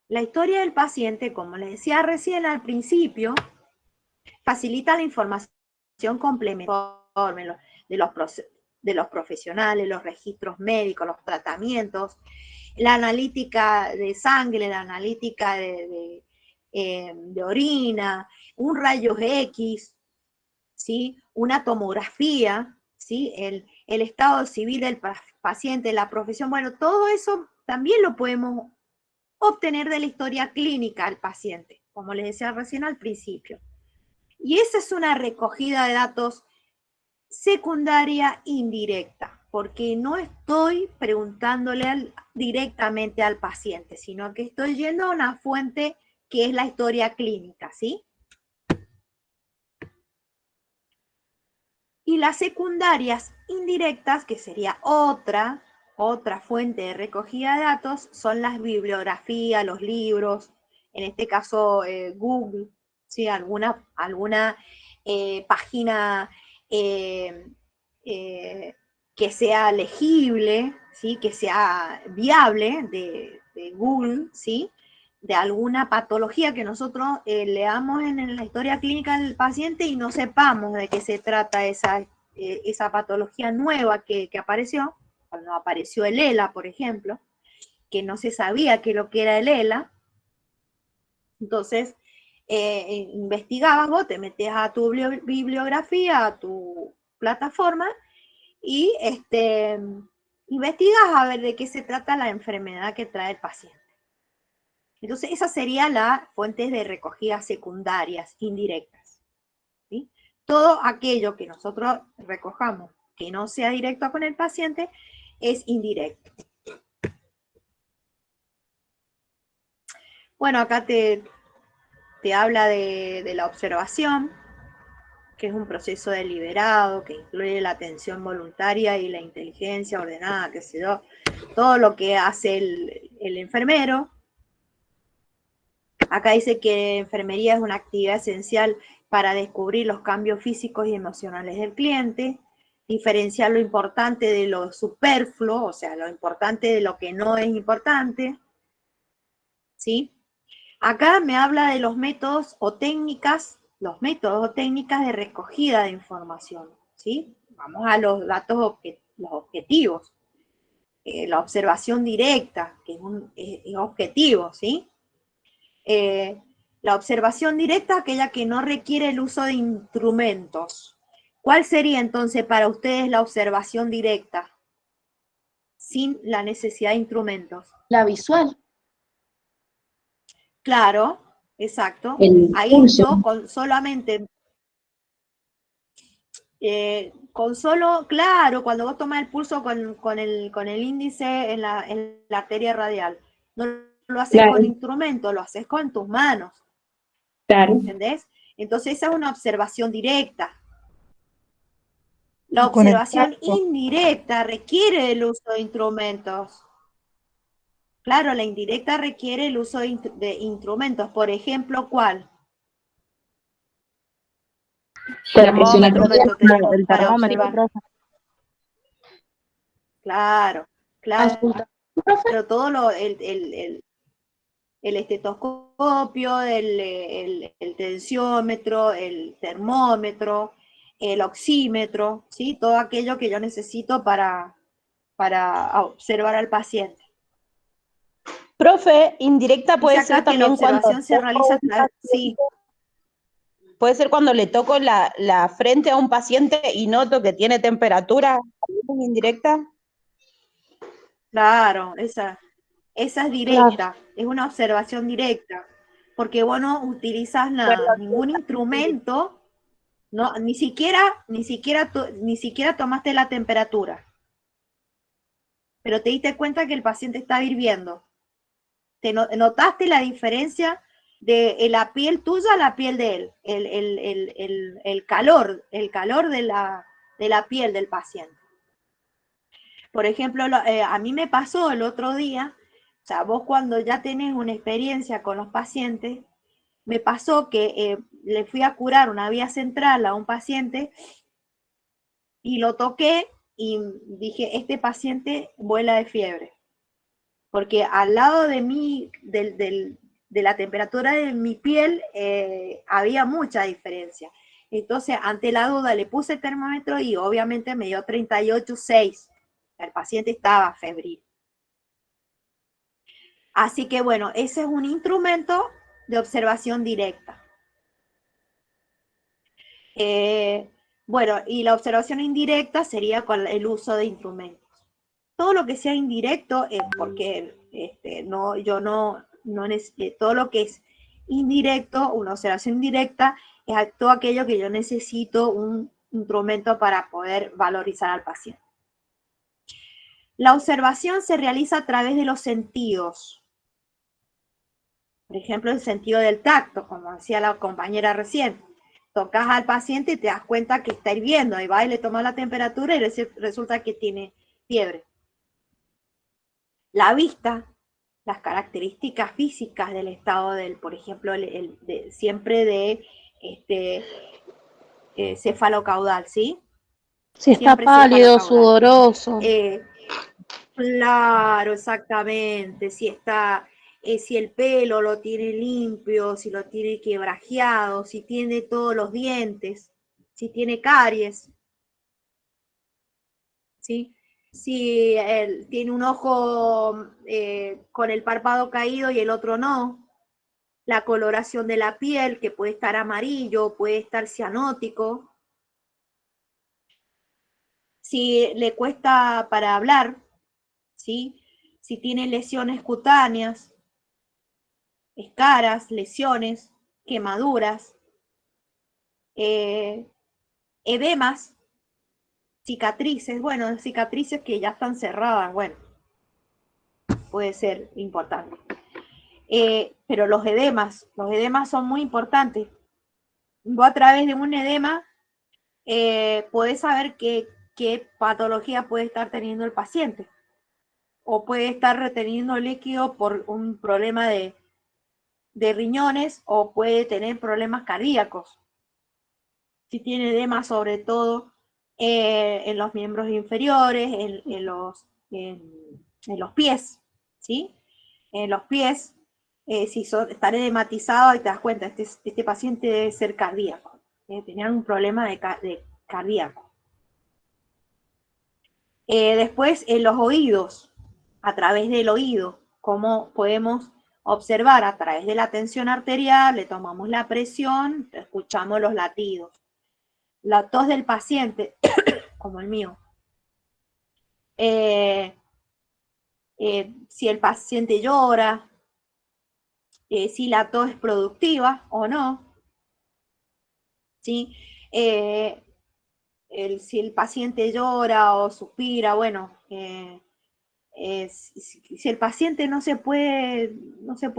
La historia del paciente, como les decía recién al principio, facilita la información complementaria de los profesionales, los registros médicos, los tratamientos, la analítica de sangre, la analítica de orina, un rayos X, ¿sí? Una tomografía, ¿sí? El estado civil del paciente, la profesión, bueno, todo eso también lo podemos obtener de la historia clínica del paciente, como les decía recién al principio. Y esa es una recogida de datos secundaria indirecta, porque no estoy preguntándole directamente al paciente, sino que estoy yendo a una fuente que es la historia clínica, ¿sí? Y las secundarias indirectas, que sería otra fuente de recogida de datos, son las bibliografías, los libros, en este caso Google, ¿sí? Alguna página que sea legible, ¿sí? Que sea viable de Google, ¿sí? De alguna patología que nosotros leamos en la historia clínica del paciente y no sepamos de qué se trata esa patología nueva que apareció, cuando apareció el ELA, por ejemplo, que no se sabía qué lo que era el ELA. Entonces, investigabas vos, te metes a tu bibliografía, a tu plataforma, y investigas a ver de qué se trata la enfermedad que trae el paciente. Entonces, esas serían las fuentes de recogida secundarias, indirectas, ¿sí? todo aquello que nosotros recojamos que no sea directo con el paciente es indirecto. Bueno, acá te habla de la observación, que es un proceso deliberado, que incluye la atención voluntaria y la inteligencia ordenada, qué sé yo, todo lo que hace el enfermero. Acá dice que enfermería es una actividad esencial para descubrir los cambios físicos y emocionales del cliente, diferenciar lo importante de lo superfluo, o sea, lo importante de lo que no es importante, ¿sí? Acá me habla de los métodos o técnicas de recogida de información, ¿sí? Vamos a los datos, los objetivos. La observación directa, que es objetivo, ¿sí? La observación directa, aquella que no requiere el uso de instrumentos. ¿Cuál sería entonces para ustedes la observación directa? Sin la necesidad de instrumentos. La visual. Claro, exacto. El Ahí pulso. yo solamente, claro, cuando vos tomás el pulso con el índice en la arteria radial, no lo haces Claro. con instrumento, lo haces con tus manos. Claro. ¿Entendés? Entonces esa es una observación directa. La Con el observación tacto. indirecta requiere el uso de instrumentos. Claro, la indirecta requiere el uso de instrumentos. Por ejemplo, ¿cuál? Termómetro, El Para termómetro, observar. profe. Claro, Auscultación, profe. claro, todo el estetoscopio, el tensiómetro, el termómetro, el oxímetro, ¿sí? Todo aquello que yo necesito para observar al paciente. Profe, indirecta puede Dice acá ser que la también cuando observación se realiza a través, sí, puede ser cuando le toco la frente a un paciente y noto que tiene temperatura. ¿Es indirecta? claro, esa es directa, es una observación directa, porque vos no utilizas nada, ningún instrumento, no, ni siquiera tomaste la temperatura, pero te diste cuenta que el paciente está hirviendo. Notaste la diferencia de la piel tuya a la piel de él, el calor de la piel del paciente. Por ejemplo, a mí me pasó el otro día, o sea, vos cuando ya tenés una experiencia con los pacientes, me pasó que le fui a curar una vía central a un paciente y lo toqué y dije, este paciente vuela de fiebre. Porque al lado de mí, de la temperatura de mi piel, había mucha diferencia. Entonces, ante la duda, le puse el termómetro y obviamente me dio 38,6. El paciente estaba febril. Así que bueno, ese es un instrumento de observación directa. Bueno, y la observación indirecta sería con el uso de instrumentos. Todo lo que sea indirecto es porque todo lo que es indirecto, una observación indirecta, es todo aquello que yo necesito un instrumento para poder valorizar al paciente. La observación se realiza a través de los sentidos. Por ejemplo, el sentido del tacto, como decía la compañera recién. Tocas al paciente y te das cuenta que está hirviendo, y va y le toma la temperatura y resulta que tiene fiebre. La vista, las características físicas del estado por ejemplo, siempre de cefalocaudal, ¿sí? Si está Siempre pálido, cefalocaudal. sudoroso. Claro, exactamente. Si el pelo lo tiene limpio, si lo tiene quebrajeado, si tiene todos los dientes, si tiene caries, ¿sí? Si él tiene un ojo con el párpado caído y el otro no, la coloración de la piel, que puede estar amarillo, puede estar cianótico, si le cuesta para hablar, ¿sí? Si tiene lesiones cutáneas, escaras, lesiones, quemaduras, Edemas, cicatrices, bueno, cicatrices que ya están cerradas, bueno, puede ser importante. Pero los edemas son muy importantes. Vos a través de un edema podés saber qué patología puede estar teniendo el paciente, o puede estar reteniendo líquido por un problema de riñones, o puede tener problemas cardíacos. Si tiene edema, sobre todo en los miembros inferiores, en los pies, ¿sí? En los pies, si están edematizados y te das cuenta, este paciente debe ser cardíaco, tener un problema de cardíaco. Después, en los oídos, a través del oído, cómo podemos observar a través de la tensión arterial, le tomamos la presión, escuchamos los latidos. La tos del paciente, como el mío. Si el paciente llora, si la tos es productiva o no, ¿sí? Si el paciente llora o suspira, bueno, si el paciente no se puede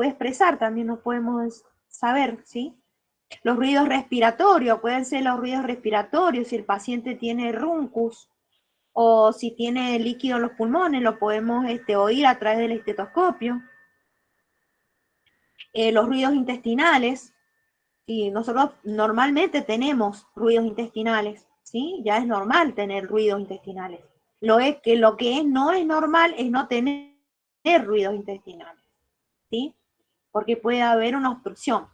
expresar, también no podemos saber, ¿sí? Los ruidos respiratorios, pueden ser los ruidos respiratorios, si el paciente tiene runcus o si tiene líquido en los pulmones, lo podemos oír a través del estetoscopio. Los ruidos intestinales, y nosotros normalmente tenemos ruidos intestinales, ¿sí? Ya es normal tener ruidos intestinales. Lo que no es normal es no tener ruidos intestinales, ¿sí? Porque puede haber una obstrucción.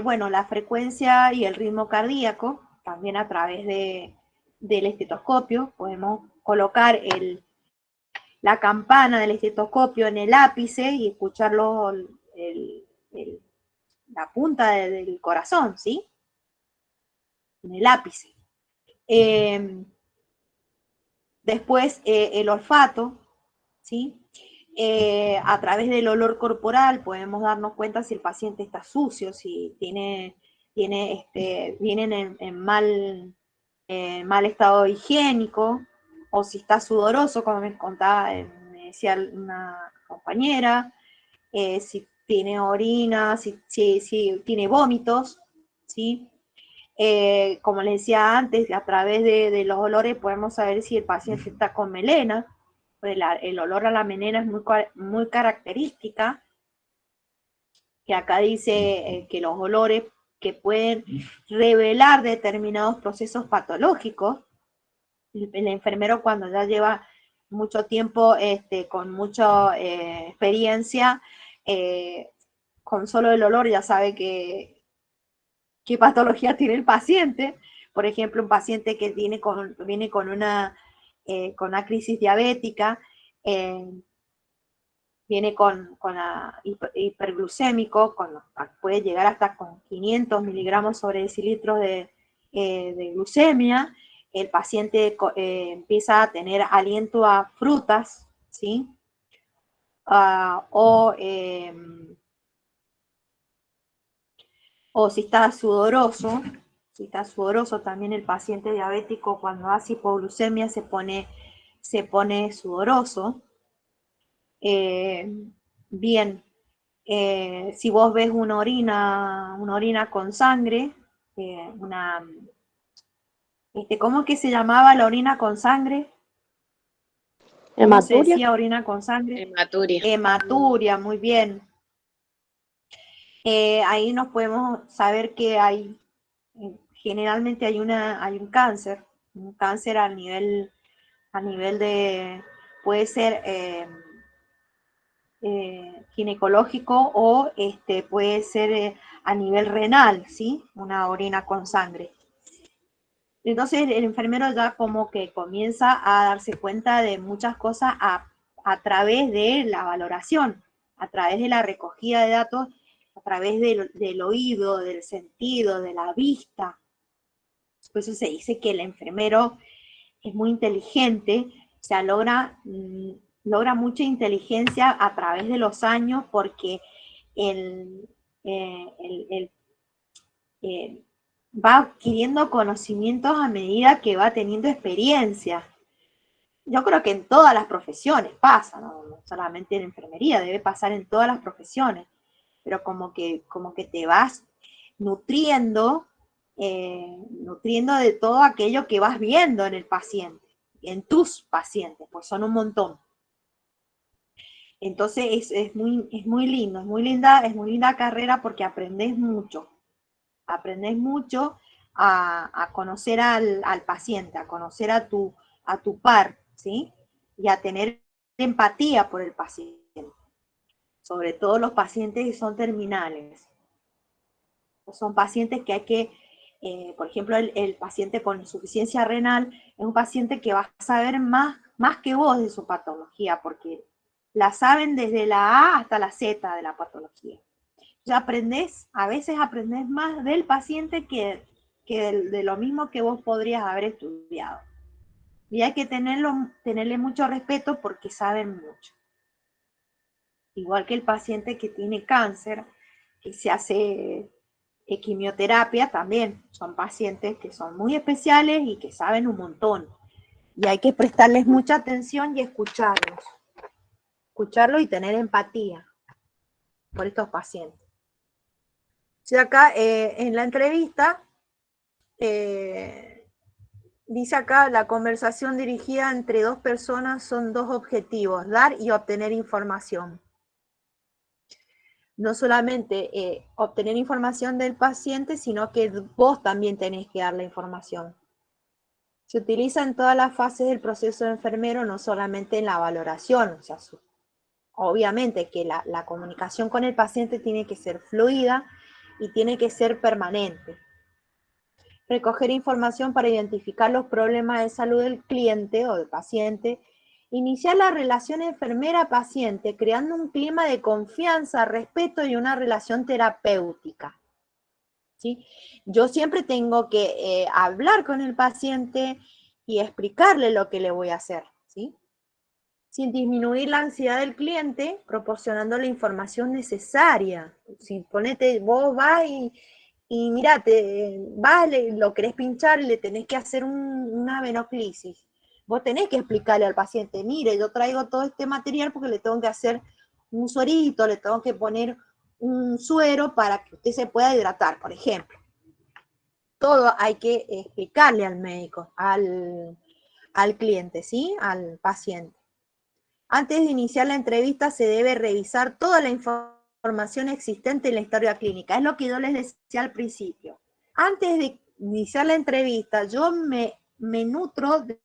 Bueno, la frecuencia y el ritmo cardíaco, también a través del estetoscopio, podemos colocar la campana del estetoscopio en el ápice y escuchar la punta del corazón, ¿sí? En el ápice. Después, el olfato, ¿sí? A través del olor corporal podemos darnos cuenta si el paciente está sucio, si vienen en mal estado higiénico, o si está sudoroso, como me contaba, me decía una compañera, si tiene orina, si tiene vómitos, ¿sí? Como les decía antes, a través de los olores podemos saber si el paciente está con melena. El olor a la melena es muy característica, que acá dice que los olores que pueden revelar determinados procesos patológicos. El enfermero, cuando ya lleva mucho tiempo con mucha experiencia, con solo el olor ya sabe qué patología tiene el paciente. Por ejemplo, un paciente que viene con una crisis diabética, viene con hiperglucémico, puede llegar hasta con 500 miligramos sobre decilitros de glucemia. El paciente empieza a tener aliento a frutas, ¿sí? O si está sudoroso, también el paciente diabético cuando hace hipoglucemia se pone sudoroso. Bien, si vos ves una orina con sangre, ¿cómo es que se llamaba la orina con sangre? ¿Cómo se decía orina con sangre? Hematuria, muy bien. Ahí nos podemos saber que generalmente hay un cáncer a nivel de, puede ser ginecológico o puede ser a nivel renal, ¿sí? Una orina con sangre. Entonces el enfermero ya como que comienza a darse cuenta de muchas cosas a través de la valoración, a través de la recogida de datos, a través del oído, del sentido, de la vista. Por eso se dice que el enfermero es muy inteligente, o sea, logra mucha inteligencia a través de los años, porque va adquiriendo conocimientos a medida que va teniendo experiencia. Yo creo que en todas las profesiones pasa, no solamente en enfermería, debe pasar en todas las profesiones, pero como que te vas nutriendo, nutriendo de todo aquello que vas viendo en el paciente, en tus pacientes, pues son un montón. Entonces es muy lindo, es muy linda carrera porque aprendes mucho a conocer al paciente, a conocer a tu par, ¿sí? Y a tener empatía por el paciente, sobre todo los pacientes que son terminales. Son pacientes que hay que, por ejemplo, el paciente con insuficiencia renal es un paciente que va a saber más que vos de su patología, porque la saben desde la A hasta la Z de la patología. Ya a veces aprendés más del paciente que de lo mismo que vos podrías haber estudiado. Y hay que tenerle mucho respeto porque saben mucho. Igual que el paciente que tiene cáncer, que se hace quimioterapia, también son pacientes que son muy especiales y que saben un montón. Y hay que prestarles mucha atención y escucharlos. Escucharlos y tener empatía por estos pacientes. Sí, acá en la entrevista dice acá, la conversación dirigida entre dos personas son dos objetivos, dar y obtener información. No solamente obtener información del paciente, sino que vos también tenés que dar la información. Se utiliza en todas las fases del proceso de enfermero, no solamente en la valoración. O sea, obviamente que la comunicación con el paciente tiene que ser fluida y tiene que ser permanente. Recoger información para identificar los problemas de salud del cliente o del paciente. Iniciar la relación enfermera-paciente creando un clima de confianza, respeto y una relación terapéutica. ¿Sí? Yo siempre tengo que hablar con el paciente y explicarle lo que le voy a hacer, ¿sí? Sin disminuir la ansiedad del cliente, proporcionando la información necesaria. Si vos vas y mira, lo querés pinchar y le tenés que hacer una venoclisis. Vos tenés que explicarle al paciente, mire, yo traigo todo este material porque le tengo que hacer un suerito, le tengo que poner un suero para que usted se pueda hidratar, por ejemplo. Todo hay que explicarle al médico, al cliente, ¿sí? Al paciente. Antes de iniciar la entrevista se debe revisar toda la información existente en la historia clínica. Es lo que yo les decía al principio. Antes de iniciar la entrevista, yo me nutro de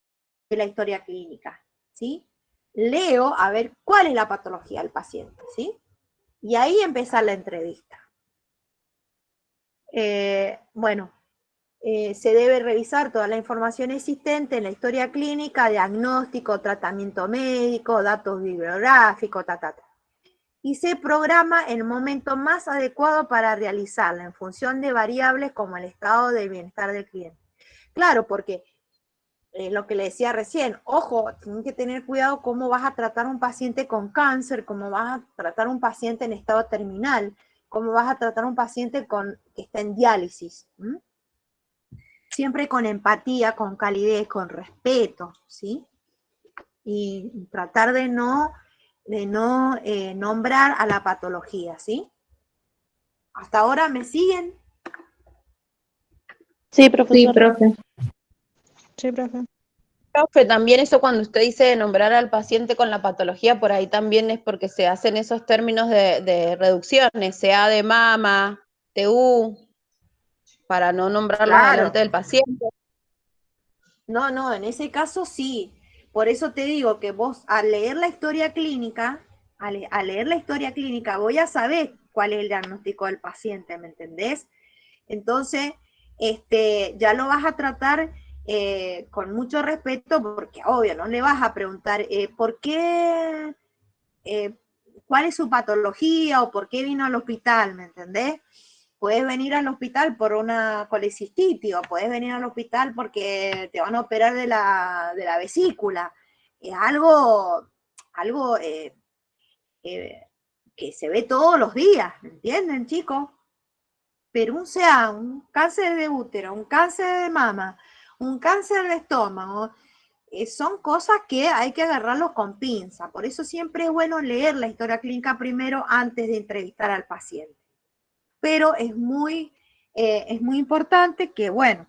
la historia clínica, ¿sí? Leo a ver cuál es la patología del paciente, ¿sí? Y ahí empezar la entrevista. Se debe revisar toda la información existente en la historia clínica, diagnóstico, tratamiento médico, datos bibliográficos, y se programa el momento más adecuado para realizarla en función de variables como el estado de bienestar del cliente. Claro, porque lo que le decía recién, ojo, tienen que tener cuidado cómo vas a tratar a un paciente con cáncer, cómo vas a tratar a un paciente en estado terminal, cómo vas a tratar a un paciente que está en diálisis. Siempre con empatía, con calidez, con respeto, ¿sí? Y tratar de no nombrar a la patología, ¿sí? ¿Hasta ahora me siguen? Sí, profesor. Sí, profe. Sí, profe. Profe, también eso cuando usted dice nombrar al paciente con la patología, por ahí también es porque se hacen esos términos de reducciones, CA de mama, TU, para no nombrarlos Claro. delante del paciente. No, en ese caso sí. Por eso te digo que vos al leer la historia clínica, voy a saber cuál es el diagnóstico del paciente, ¿me entendés? Entonces, ya lo vas a tratar con mucho respeto porque, obvio, no le vas a preguntar ¿por qué? ¿Cuál es su patología o por qué vino al hospital? ¿Me entendés? Puedes venir al hospital por una colecistitis o puedes venir al hospital porque te van a operar de la vesícula. Es algo que se ve todos los días, ¿me entienden, chicos? pero sea un cáncer de útero, un cáncer de mama, un cáncer de estómago, son cosas que hay que agarrarlo con pinza. Por eso siempre es bueno leer la historia clínica primero antes de entrevistar al paciente. Pero es muy importante que, bueno,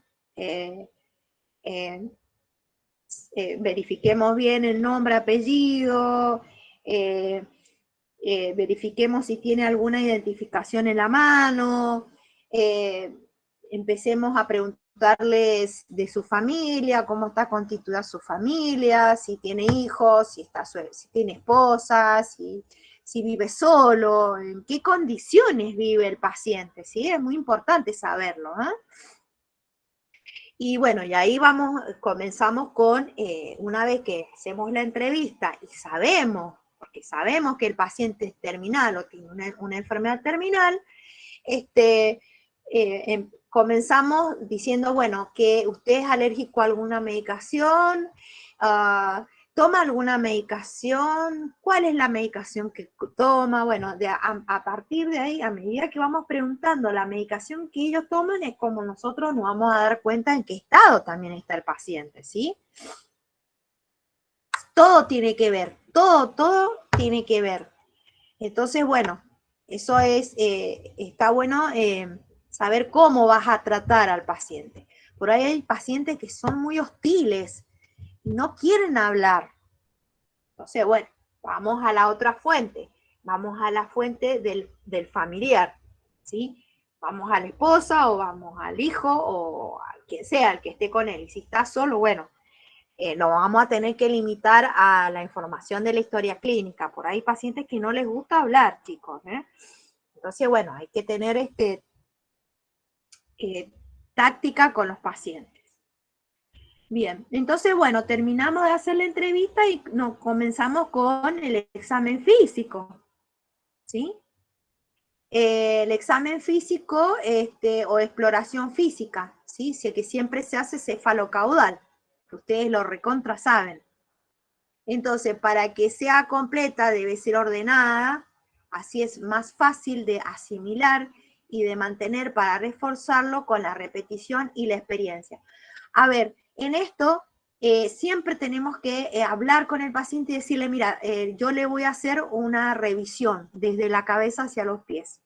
verifiquemos bien el nombre, apellido, verifiquemos si tiene alguna identificación en la mano, empecemos a preguntarles de su familia, cómo está constituida su familia, si tiene hijos, si tiene esposa, si vive solo, en qué condiciones vive el paciente, ¿sí? Es muy importante saberlo, ¿eh? Y bueno, y ahí comenzamos con, una vez que hacemos la entrevista y porque sabemos que el paciente es terminal o tiene una enfermedad terminal, comenzamos diciendo, bueno, que usted es alérgico a alguna medicación, toma alguna medicación, cuál es la medicación que toma. Bueno, a partir de ahí, a medida que vamos preguntando la medicación que ellos toman, es como nosotros nos vamos a dar cuenta en qué estado también está el paciente, ¿sí? Todo tiene que ver, todo tiene que ver. Entonces, bueno, eso está bueno saber cómo vas a tratar al paciente. Por ahí hay pacientes que son muy hostiles y no quieren hablar. Entonces, bueno, vamos a la otra fuente. Vamos a la fuente del familiar, ¿sí? Vamos a la esposa o vamos al hijo o a quien sea, el que esté con él. Y si está solo, bueno, nos vamos a tener que limitar a la información de la historia clínica. Por ahí hay pacientes que no les gusta hablar, chicos, ¿eh? Entonces, bueno, hay que tener táctica con los pacientes. Bien, entonces, bueno, terminamos de hacer la entrevista y comenzamos con el examen físico, ¿sí? El examen físico o exploración física, ¿sí? Que siempre se hace cefalocaudal, que ustedes lo recontra saben. Entonces, para que sea completa debe ser ordenada, así es más fácil de asimilar y de mantener para reforzarlo con la repetición y la experiencia. A ver, en esto siempre tenemos que hablar con el paciente y decirle, mira, yo le voy a hacer una revisión desde la cabeza hacia los pies.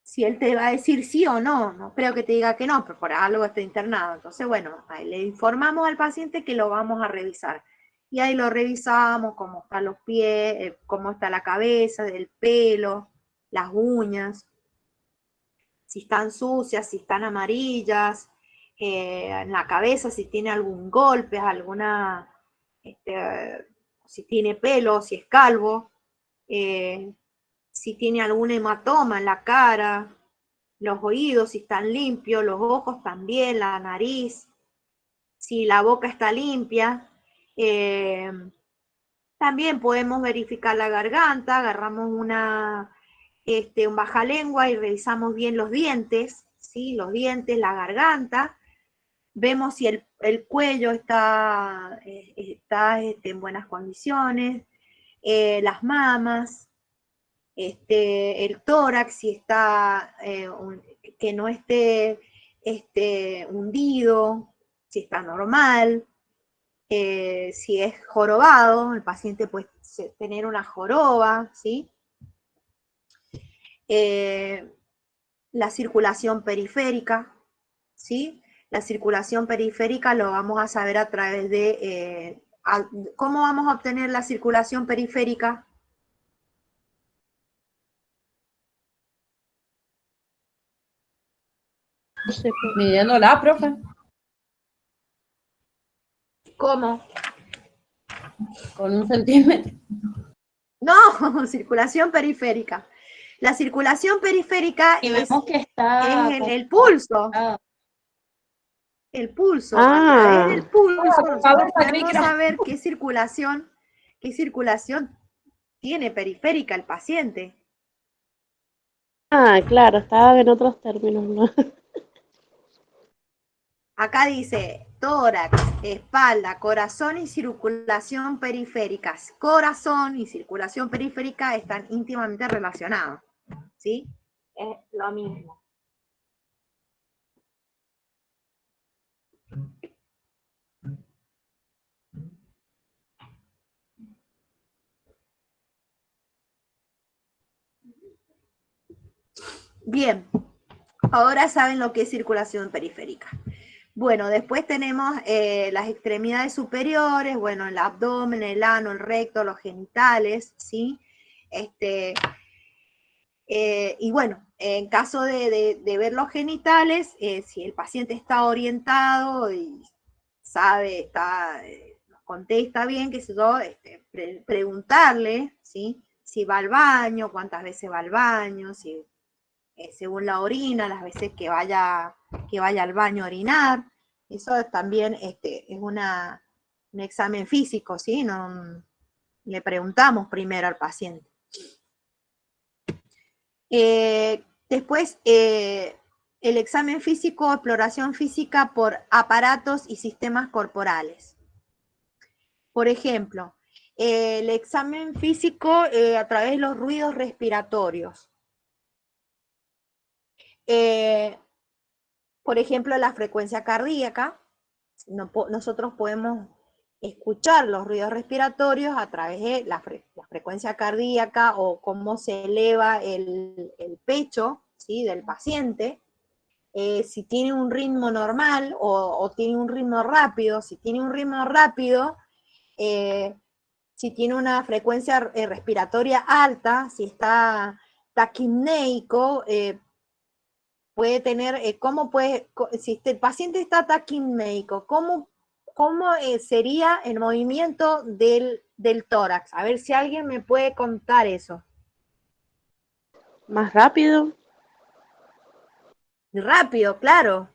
Si él te va a decir sí o no, no creo que te diga que no, pero por algo está internado. Entonces, bueno, ahí le informamos al paciente que lo vamos a revisar. Y ahí lo revisamos, cómo están los pies, cómo está la cabeza, el pelo, las uñas, si están sucias, si están amarillas, en la cabeza, si tiene algún golpe, si tiene pelo, si es calvo, si tiene algún hematoma en la cara, los oídos si están limpios, los ojos también, la nariz, si la boca está limpia. También podemos verificar la garganta, agarramos un bajalengua y revisamos bien los dientes, ¿sí? Los dientes, la garganta. Vemos si el cuello está en buenas condiciones, las mamas, el tórax, si está, que no esté hundido, si está normal, si es jorobado, el paciente puede tener una joroba, ¿sí? La circulación periférica, ¿sí? La circulación periférica lo vamos a saber a través de... ¿Cómo vamos a obtener la circulación periférica? Midiéndola, profe. ¿Cómo? Con 1 centímetro. No, circulación periférica. La circulación periférica Y es vemos que está el pulso. El pulso. A través del pulso nosotros podemos saber qué circulación tiene periférica el paciente. Ah, claro, estaba en otros términos, ¿no? Acá dice tórax, espalda, corazón y circulación periférica. Corazón y circulación periférica están íntimamente relacionados. ¿sí? Es lo mismo. Bien, ahora saben lo que es circulación periférica. Bueno, después tenemos las extremidades superiores, bueno, el abdomen, el ano, el recto, los genitales, ¿sí? Y bueno, en caso de ver los genitales, si el paciente está orientado y sabe, nos contesta bien, que se yo, preguntarle, ¿sí? Si va al baño, cuántas veces va al baño, si según la orina, las veces que vaya al baño a orinar. Eso también es un examen físico, ¿sí? No, le preguntamos primero al paciente. Después, el examen físico, exploración física por aparatos y sistemas corporales. Por ejemplo, el examen físico a través de los ruidos respiratorios. Por ejemplo, la frecuencia cardíaca. Nosotros podemos escuchar los ruidos respiratorios a través de la frecuencia cardíaca o cómo se eleva el pecho, ¿sí? Del paciente. Si tiene un ritmo normal o tiene un ritmo rápido. Si tiene un ritmo rápido, si tiene una frecuencia respiratoria alta, si está taquipneico, puede tener, si el paciente está taquipneico, ¿cómo sería el movimiento del tórax? A ver si alguien me puede contar eso. Más rápido. Rápido, claro.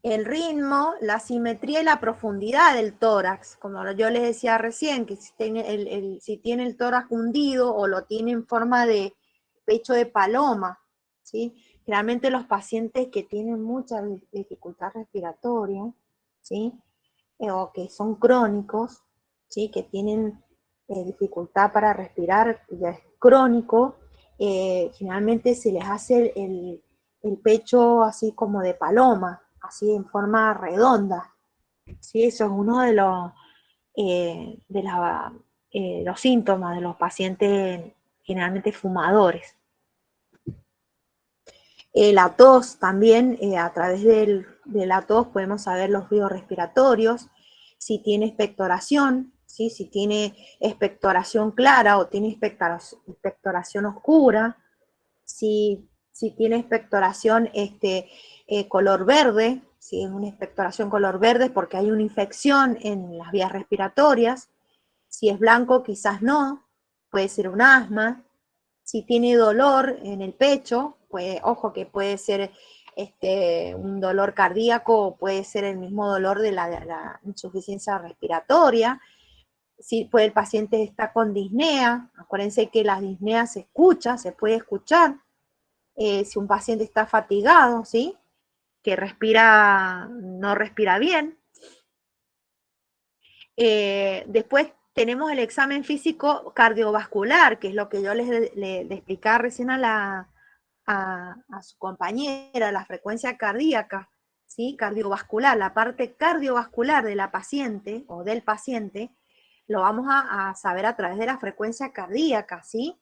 El ritmo, la simetría y la profundidad del tórax, como yo les decía recién, que si tiene el tórax hundido o lo tiene en forma de pecho de paloma, ¿sí? Generalmente los pacientes que tienen mucha dificultad respiratoria, ¿sí? O que son crónicos, ¿sí? Que tienen dificultad para respirar, ya es crónico, generalmente se les hace el pecho así como de paloma, así en forma redonda. ¿Sí? Eso es uno de los síntomas de los pacientes generalmente fumadores. La tos también, a través de la tos podemos saber los ruidos respiratorios, si tiene expectoración, ¿sí? Si tiene expectoración clara o tiene expectoración oscura, si tiene expectoración color verde, si es una expectoración color verde porque hay una infección en las vías respiratorias. Si es blanco, quizás no, puede ser un asma. Si tiene dolor en el pecho, pues ojo que puede ser un dolor cardíaco o puede ser el mismo dolor de la insuficiencia respiratoria. Si el paciente está con disnea, acuérdense que la disnea se escucha, se puede escuchar. Si un paciente está fatigado, ¿sí? Que no respira bien. Después tenemos el examen físico cardiovascular, que es lo que yo le explicaba recién a su compañera, la frecuencia cardíaca, ¿sí? Cardiovascular, la parte cardiovascular de la paciente o del paciente, lo vamos a saber a través de la frecuencia cardíaca, ¿sí?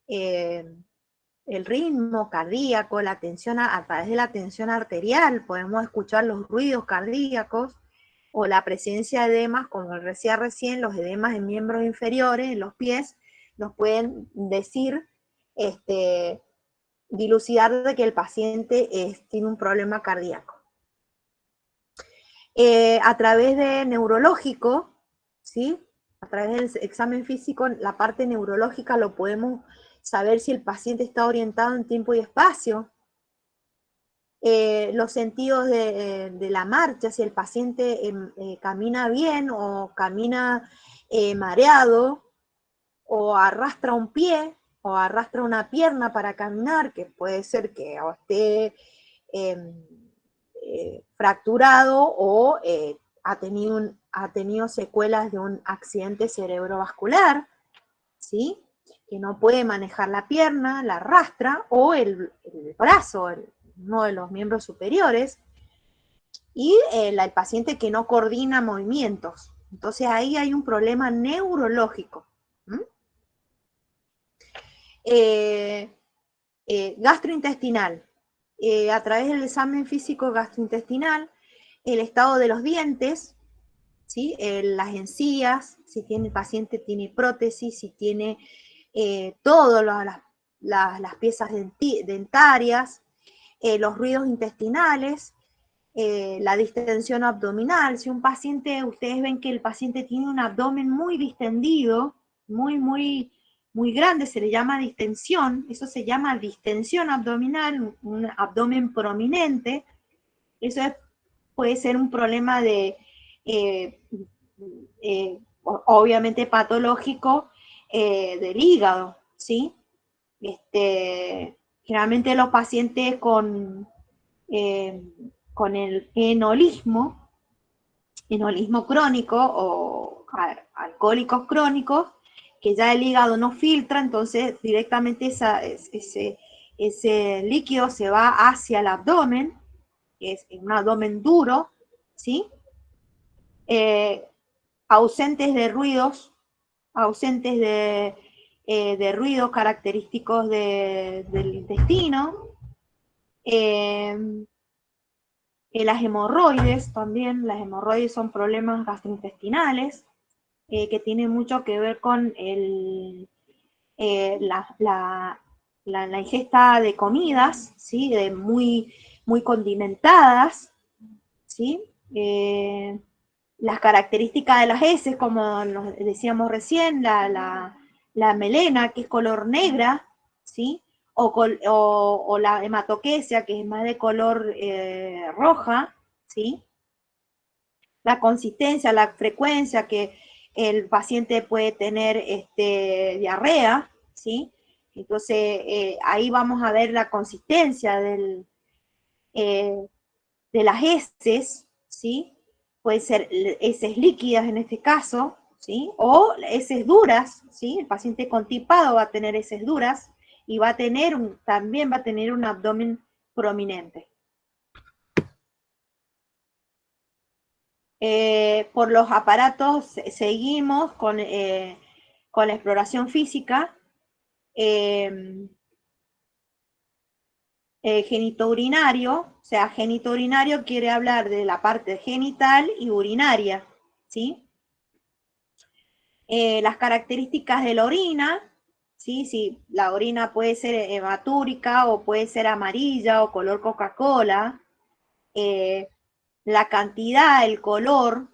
El ritmo cardíaco, la tensión a través de la tensión arterial, podemos escuchar los ruidos cardíacos o la presencia de edemas, como decía recién, los edemas en miembros inferiores, en los pies, nos pueden decir, dilucidar de que el paciente tiene un problema cardíaco. A través de neurológico, ¿sí? A través del examen físico, la parte neurológica lo podemos saber si el paciente está orientado en tiempo y espacio. Los sentidos de la marcha, si el paciente camina bien o camina mareado, o arrastra un pie, o arrastra una pierna para caminar, que puede ser que esté fracturado o ha tenido secuelas de un accidente cerebrovascular, ¿sí? Que no puede manejar la pierna, la arrastra, o el brazo, uno de los miembros superiores, y el paciente que no coordina movimientos. Entonces ahí hay un problema neurológico. Gastrointestinal. A través del examen físico gastrointestinal, el estado de los dientes, ¿sí? Las encías, si el paciente tiene prótesis, si tiene todas las piezas dentarias, los ruidos intestinales, la distensión abdominal. Si un paciente, ustedes ven que el paciente tiene un abdomen muy distendido, muy grande, se le llama distensión, eso se llama distensión abdominal, un abdomen prominente. Eso puede ser un problema de, obviamente patológico, del hígado, ¿sí? Generalmente los pacientes con el enolismo crónico o alcohólicos crónicos, que ya el hígado no filtra, entonces directamente ese líquido se va hacia el abdomen, que es un abdomen duro, ¿sí? Ausentes de ruidos, de ruidos característicos del intestino. Las hemorroides también, las hemorroides son problemas gastrointestinales que tienen mucho que ver con la ingesta de comidas, ¿sí? Muy condimentadas, ¿sí? Las características de las heces, como nos decíamos recién, la melena, que es color negra, ¿sí? O la hematoquesia, que es más de color roja, ¿sí? La consistencia, la frecuencia, que el paciente puede tener diarrea, ¿sí? Entonces, ahí vamos a ver la consistencia de las heces, ¿sí? Pueden ser heces líquidas en este caso, ¿sí? O heces duras, ¿sí? El paciente constipado va a tener heces duras y también va a tener un abdomen prominente. Por los aparatos seguimos con la exploración física. Genitourinario, o sea, genitourinario quiere hablar de la parte genital y urinaria, ¿sí? Las características de la orina, ¿sí? Sí, la orina puede ser hematúrica o puede ser amarilla o color Coca-Cola. La cantidad, el color,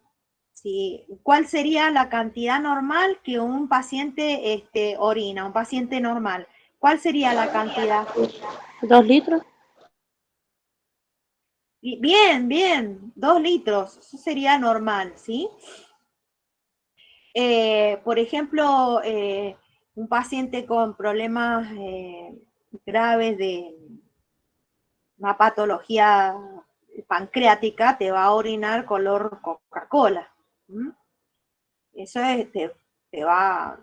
¿sí? ¿Cuál sería la cantidad normal que un paciente orina, un paciente normal? ¿Cuál sería la cantidad? 2 litros. Bien, 2 litros, eso sería normal, ¿sí? Por ejemplo, un paciente con problemas graves de una patología pancreática te va a orinar color Coca-Cola. Eso te va a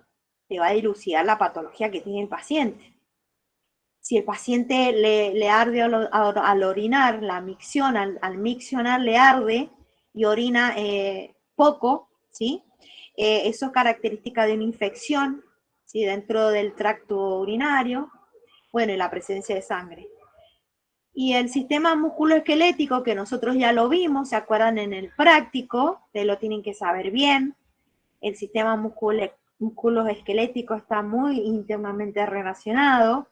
dilucidar la patología que tiene el paciente. Si el paciente le arde al orinar, la micción, al miccionar le arde y orina poco, ¿sí? Eso es característica de una infección, ¿sí? Dentro del tracto urinario, bueno, y la presencia de sangre. Y el sistema musculoesquelético, que nosotros ya lo vimos, ¿se acuerdan en el práctico? Ustedes lo tienen que saber bien. El sistema musculoesquelético está muy íntimamente relacionado,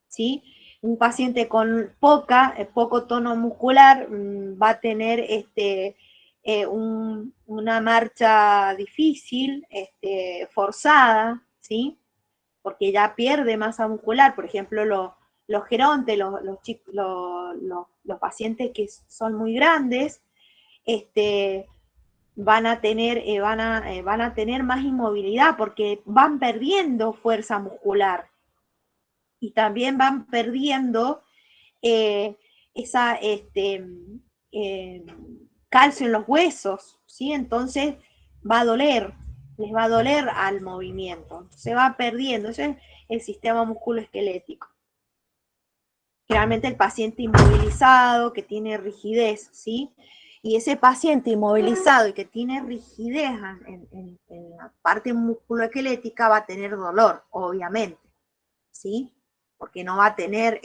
¿sí? Un paciente con poco tono muscular va a tener una marcha difícil, forzada, ¿sí? Porque ya pierde masa muscular. Por ejemplo, los gerontes, los pacientes que son muy grandes, van a tener más inmovilidad porque van perdiendo fuerza muscular. Y también van perdiendo calcio en los huesos, ¿sí? Entonces va a doler, les va a doler al movimiento, se va perdiendo, ese es el sistema musculoesquelético. Generalmente el paciente inmovilizado, que tiene rigidez, ¿sí? Y ese paciente inmovilizado y que tiene rigidez en la parte musculoesquelética va a tener dolor, obviamente, ¿sí? Porque no va a tener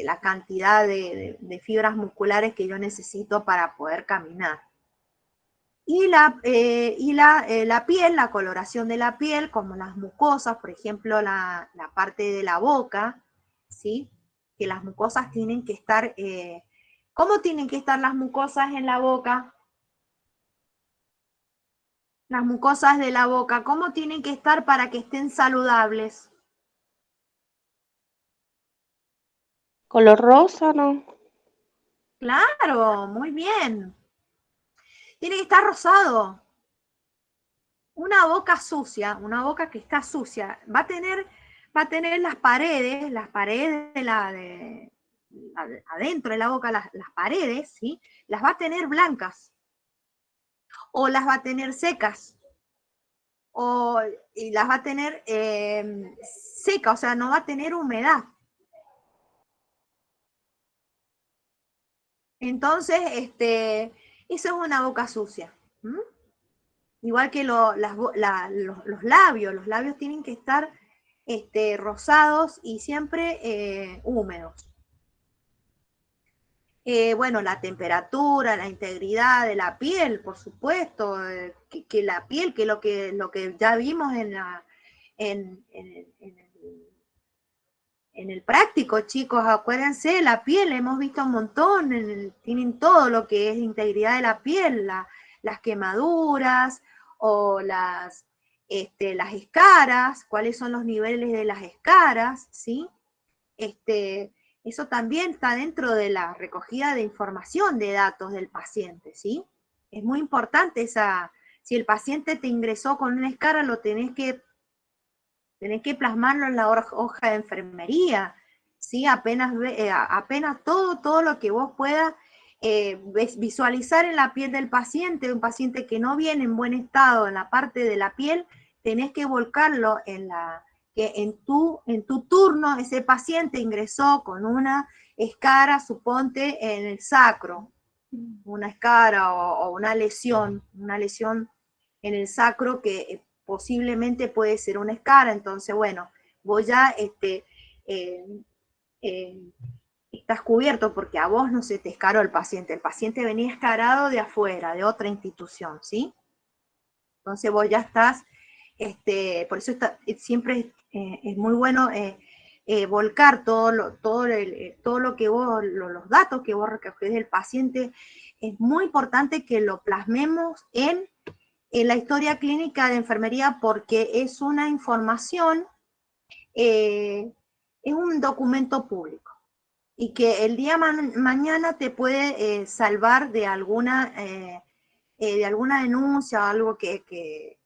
la cantidad de fibras musculares que yo necesito para poder caminar. Y la piel, la coloración de la piel, como las mucosas, por ejemplo, la parte de la boca, ¿sí? Que las mucosas tienen que estar... ¿Cómo tienen que estar las mucosas en la boca? Las mucosas de la boca, ¿cómo tienen que estar para que estén saludables? Color rosa, ¿no? Claro, muy bien. Tiene que estar rosado. Una boca sucia, una boca que está sucia, va a tener las paredes adentro de la boca, las paredes, ¿sí? Las va a tener blancas, o las va a tener secas, y las va a tener secas, o sea, no va a tener humedad. Entonces, eso es una boca sucia. ¿Mm? Igual que los labios tienen que estar rosados y siempre húmedos. Bueno, la temperatura, la integridad de la piel, por supuesto, que la piel, que lo que ya vimos en el práctico, chicos, acuérdense, la piel, hemos visto un montón, tienen todo lo que es integridad de la piel, las quemaduras o las escaras, cuáles son los niveles de las escaras, ¿sí? Eso también está dentro de la recogida de información de datos del paciente, ¿sí? Es muy importante si el paciente te ingresó con una escara, lo tenés que plasmarlo en la hoja de enfermería, ¿sí? Apenas todo lo que vos puedas visualizar en la piel del paciente, un paciente que no viene en buen estado en la parte de la piel, tenés que volcarlo que en tu turno ese paciente ingresó con una escara, suponte, en el sacro, una escara o una lesión en el sacro que posiblemente puede ser una escara. Entonces, bueno, vos ya estás cubierto porque a vos no se te escaró el paciente venía escarado de afuera, de otra institución, ¿sí? Entonces vos ya estás, por eso siempre es muy bueno volcar todo lo que vos, los datos que vos recogés del paciente. Es muy importante que lo plasmemos en la historia clínica de enfermería porque es una información, es un documento público y que el día mañana te puede salvar de alguna denuncia o algo que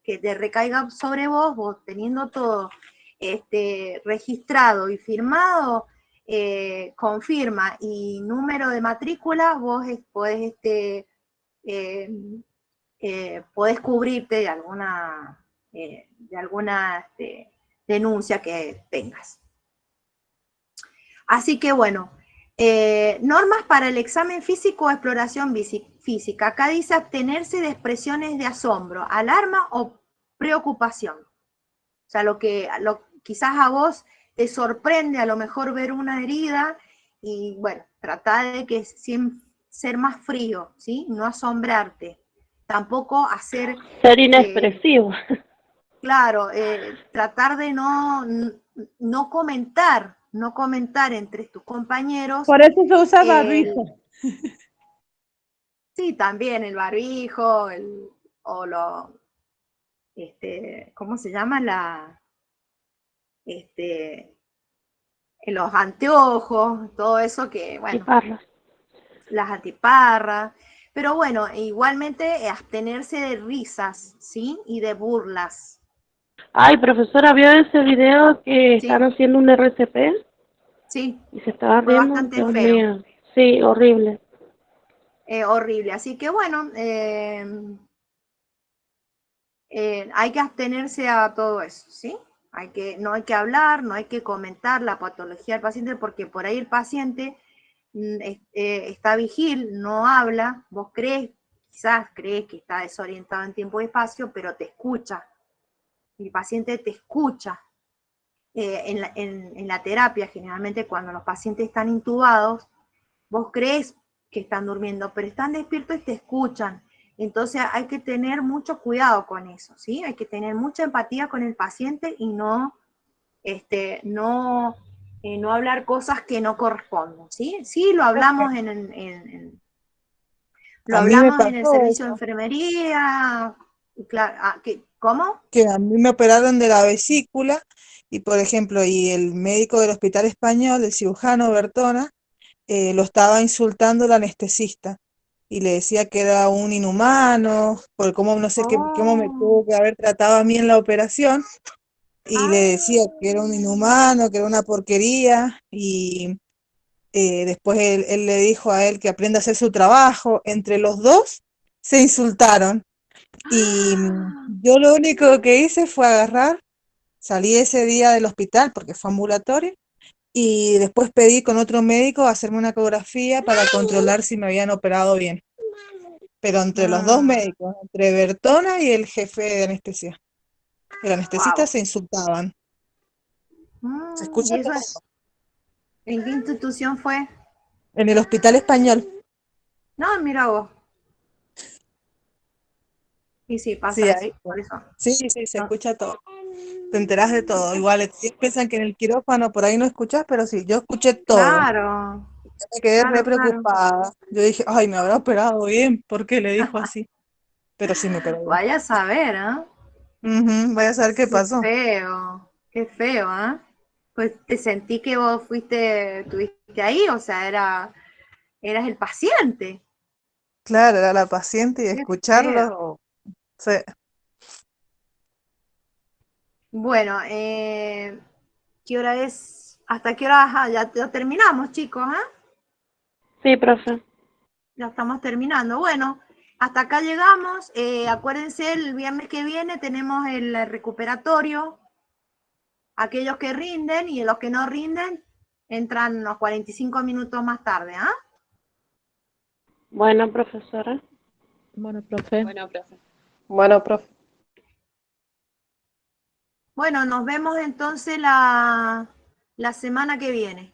te recaiga sobre vos teniendo todo registrado y firmado, con firma y número de matrícula, vos podés podés cubrirte de alguna denuncia que tengas. Así que bueno, normas para el examen físico o exploración física. Acá dice abstenerse de expresiones de asombro, alarma o preocupación. O sea, quizás a vos te sorprende a lo mejor ver una herida y bueno, tratar de ser más frío, ¿sí? No asombrarte. Tampoco ser inexpresivo. Claro, tratar de no comentar entre tus compañeros. Por eso se usa barbijo. Sí, también el barbijo, ¿cómo se llama? Los anteojos, todo eso que, bueno. Antiparras. Las antiparras. Pero bueno, igualmente abstenerse de risas, ¿sí? Y de burlas. Ay, profesora, ¿vio ese video que están haciendo un RCP? Sí. Y se estaba Fue riendo. bastante Dios feo. mío. Sí, horrible. horrible. Así que bueno, hay que abstenerse a todo eso, ¿sí? No hay que hablar, no hay que comentar la patología del paciente, porque por ahí el paciente está vigil, no habla, vos quizás crees que está desorientado en tiempo y espacio, pero te escucha. El paciente te escucha. En la terapia, generalmente cuando los pacientes están intubados, vos crees que están durmiendo, pero están despiertos y te escuchan. Entonces hay que tener mucho cuidado con eso, ¿sí? Hay que tener mucha empatía con el paciente y no hablar cosas que no corresponden, ¿sí? Sí, lo hablamos lo A mí me hablamos en el pasó servicio de eso, enfermería. Claro, ¿cómo? que a mí me operaron de la vesícula y, por ejemplo, y el médico del Hospital Español, el cirujano Bertona, lo estaba insultando el anestesista y le decía que era un inhumano, por cómo no sé cómo me tuvo que haber tratado a mí en la operación, y le decía que era un inhumano, que era una porquería, y después él le dijo a él que aprenda a hacer su trabajo. Entre los dos se insultaron y yo lo único que hice fue agarrar, salí ese día del hospital porque fue ambulatorio y después pedí con otro médico hacerme una ecografía para controlar si me habían operado bien. Pero entre los dos médicos, entre Bertona y el jefe de anestesia, el anestesista, Wow. se insultaban. Se escucha ¿Y eso todo. en qué institución fue? En el Hospital Español. No, mira vos. Y sí, Sí, pasa eso, ahí. por eso. Sí, sí, se No. escucha todo. Te enterás de todo. Igual ellos piensan que en el quirófano por ahí no escuchás, pero sí, yo escuché todo. Claro, Yo me quedé re claro, claro. preocupada. Yo dije, ay, me habrá operado bien. ¿Por qué le dijo así? Pero sí me operó bien. Vaya a saber, ¿ah? Ujú, vaya a saber qué pasó. Qué feo, ¿ah? Pues te sentí que vos estuviste ahí, o sea, eras el paciente. Claro, era la paciente y Qué feo. escucharlo. Sí. Bueno, ¿qué hora es? ¿Hasta qué hora? Ajá, ya terminamos, chicos, ¿ah? Sí, profe. Ya estamos terminando. Bueno, hasta acá llegamos. Acuérdense, el viernes que viene tenemos el recuperatorio. Aquellos que rinden y los que no rinden entran unos 45 minutos más tarde, ¿ah? Bueno, profesora. Bueno, profe. Bueno, profe. Bueno, profe. Bueno, nos vemos entonces la semana que viene.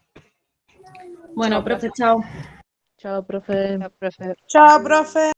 Bueno, profe, chao. Chao, profe. Chao, profe.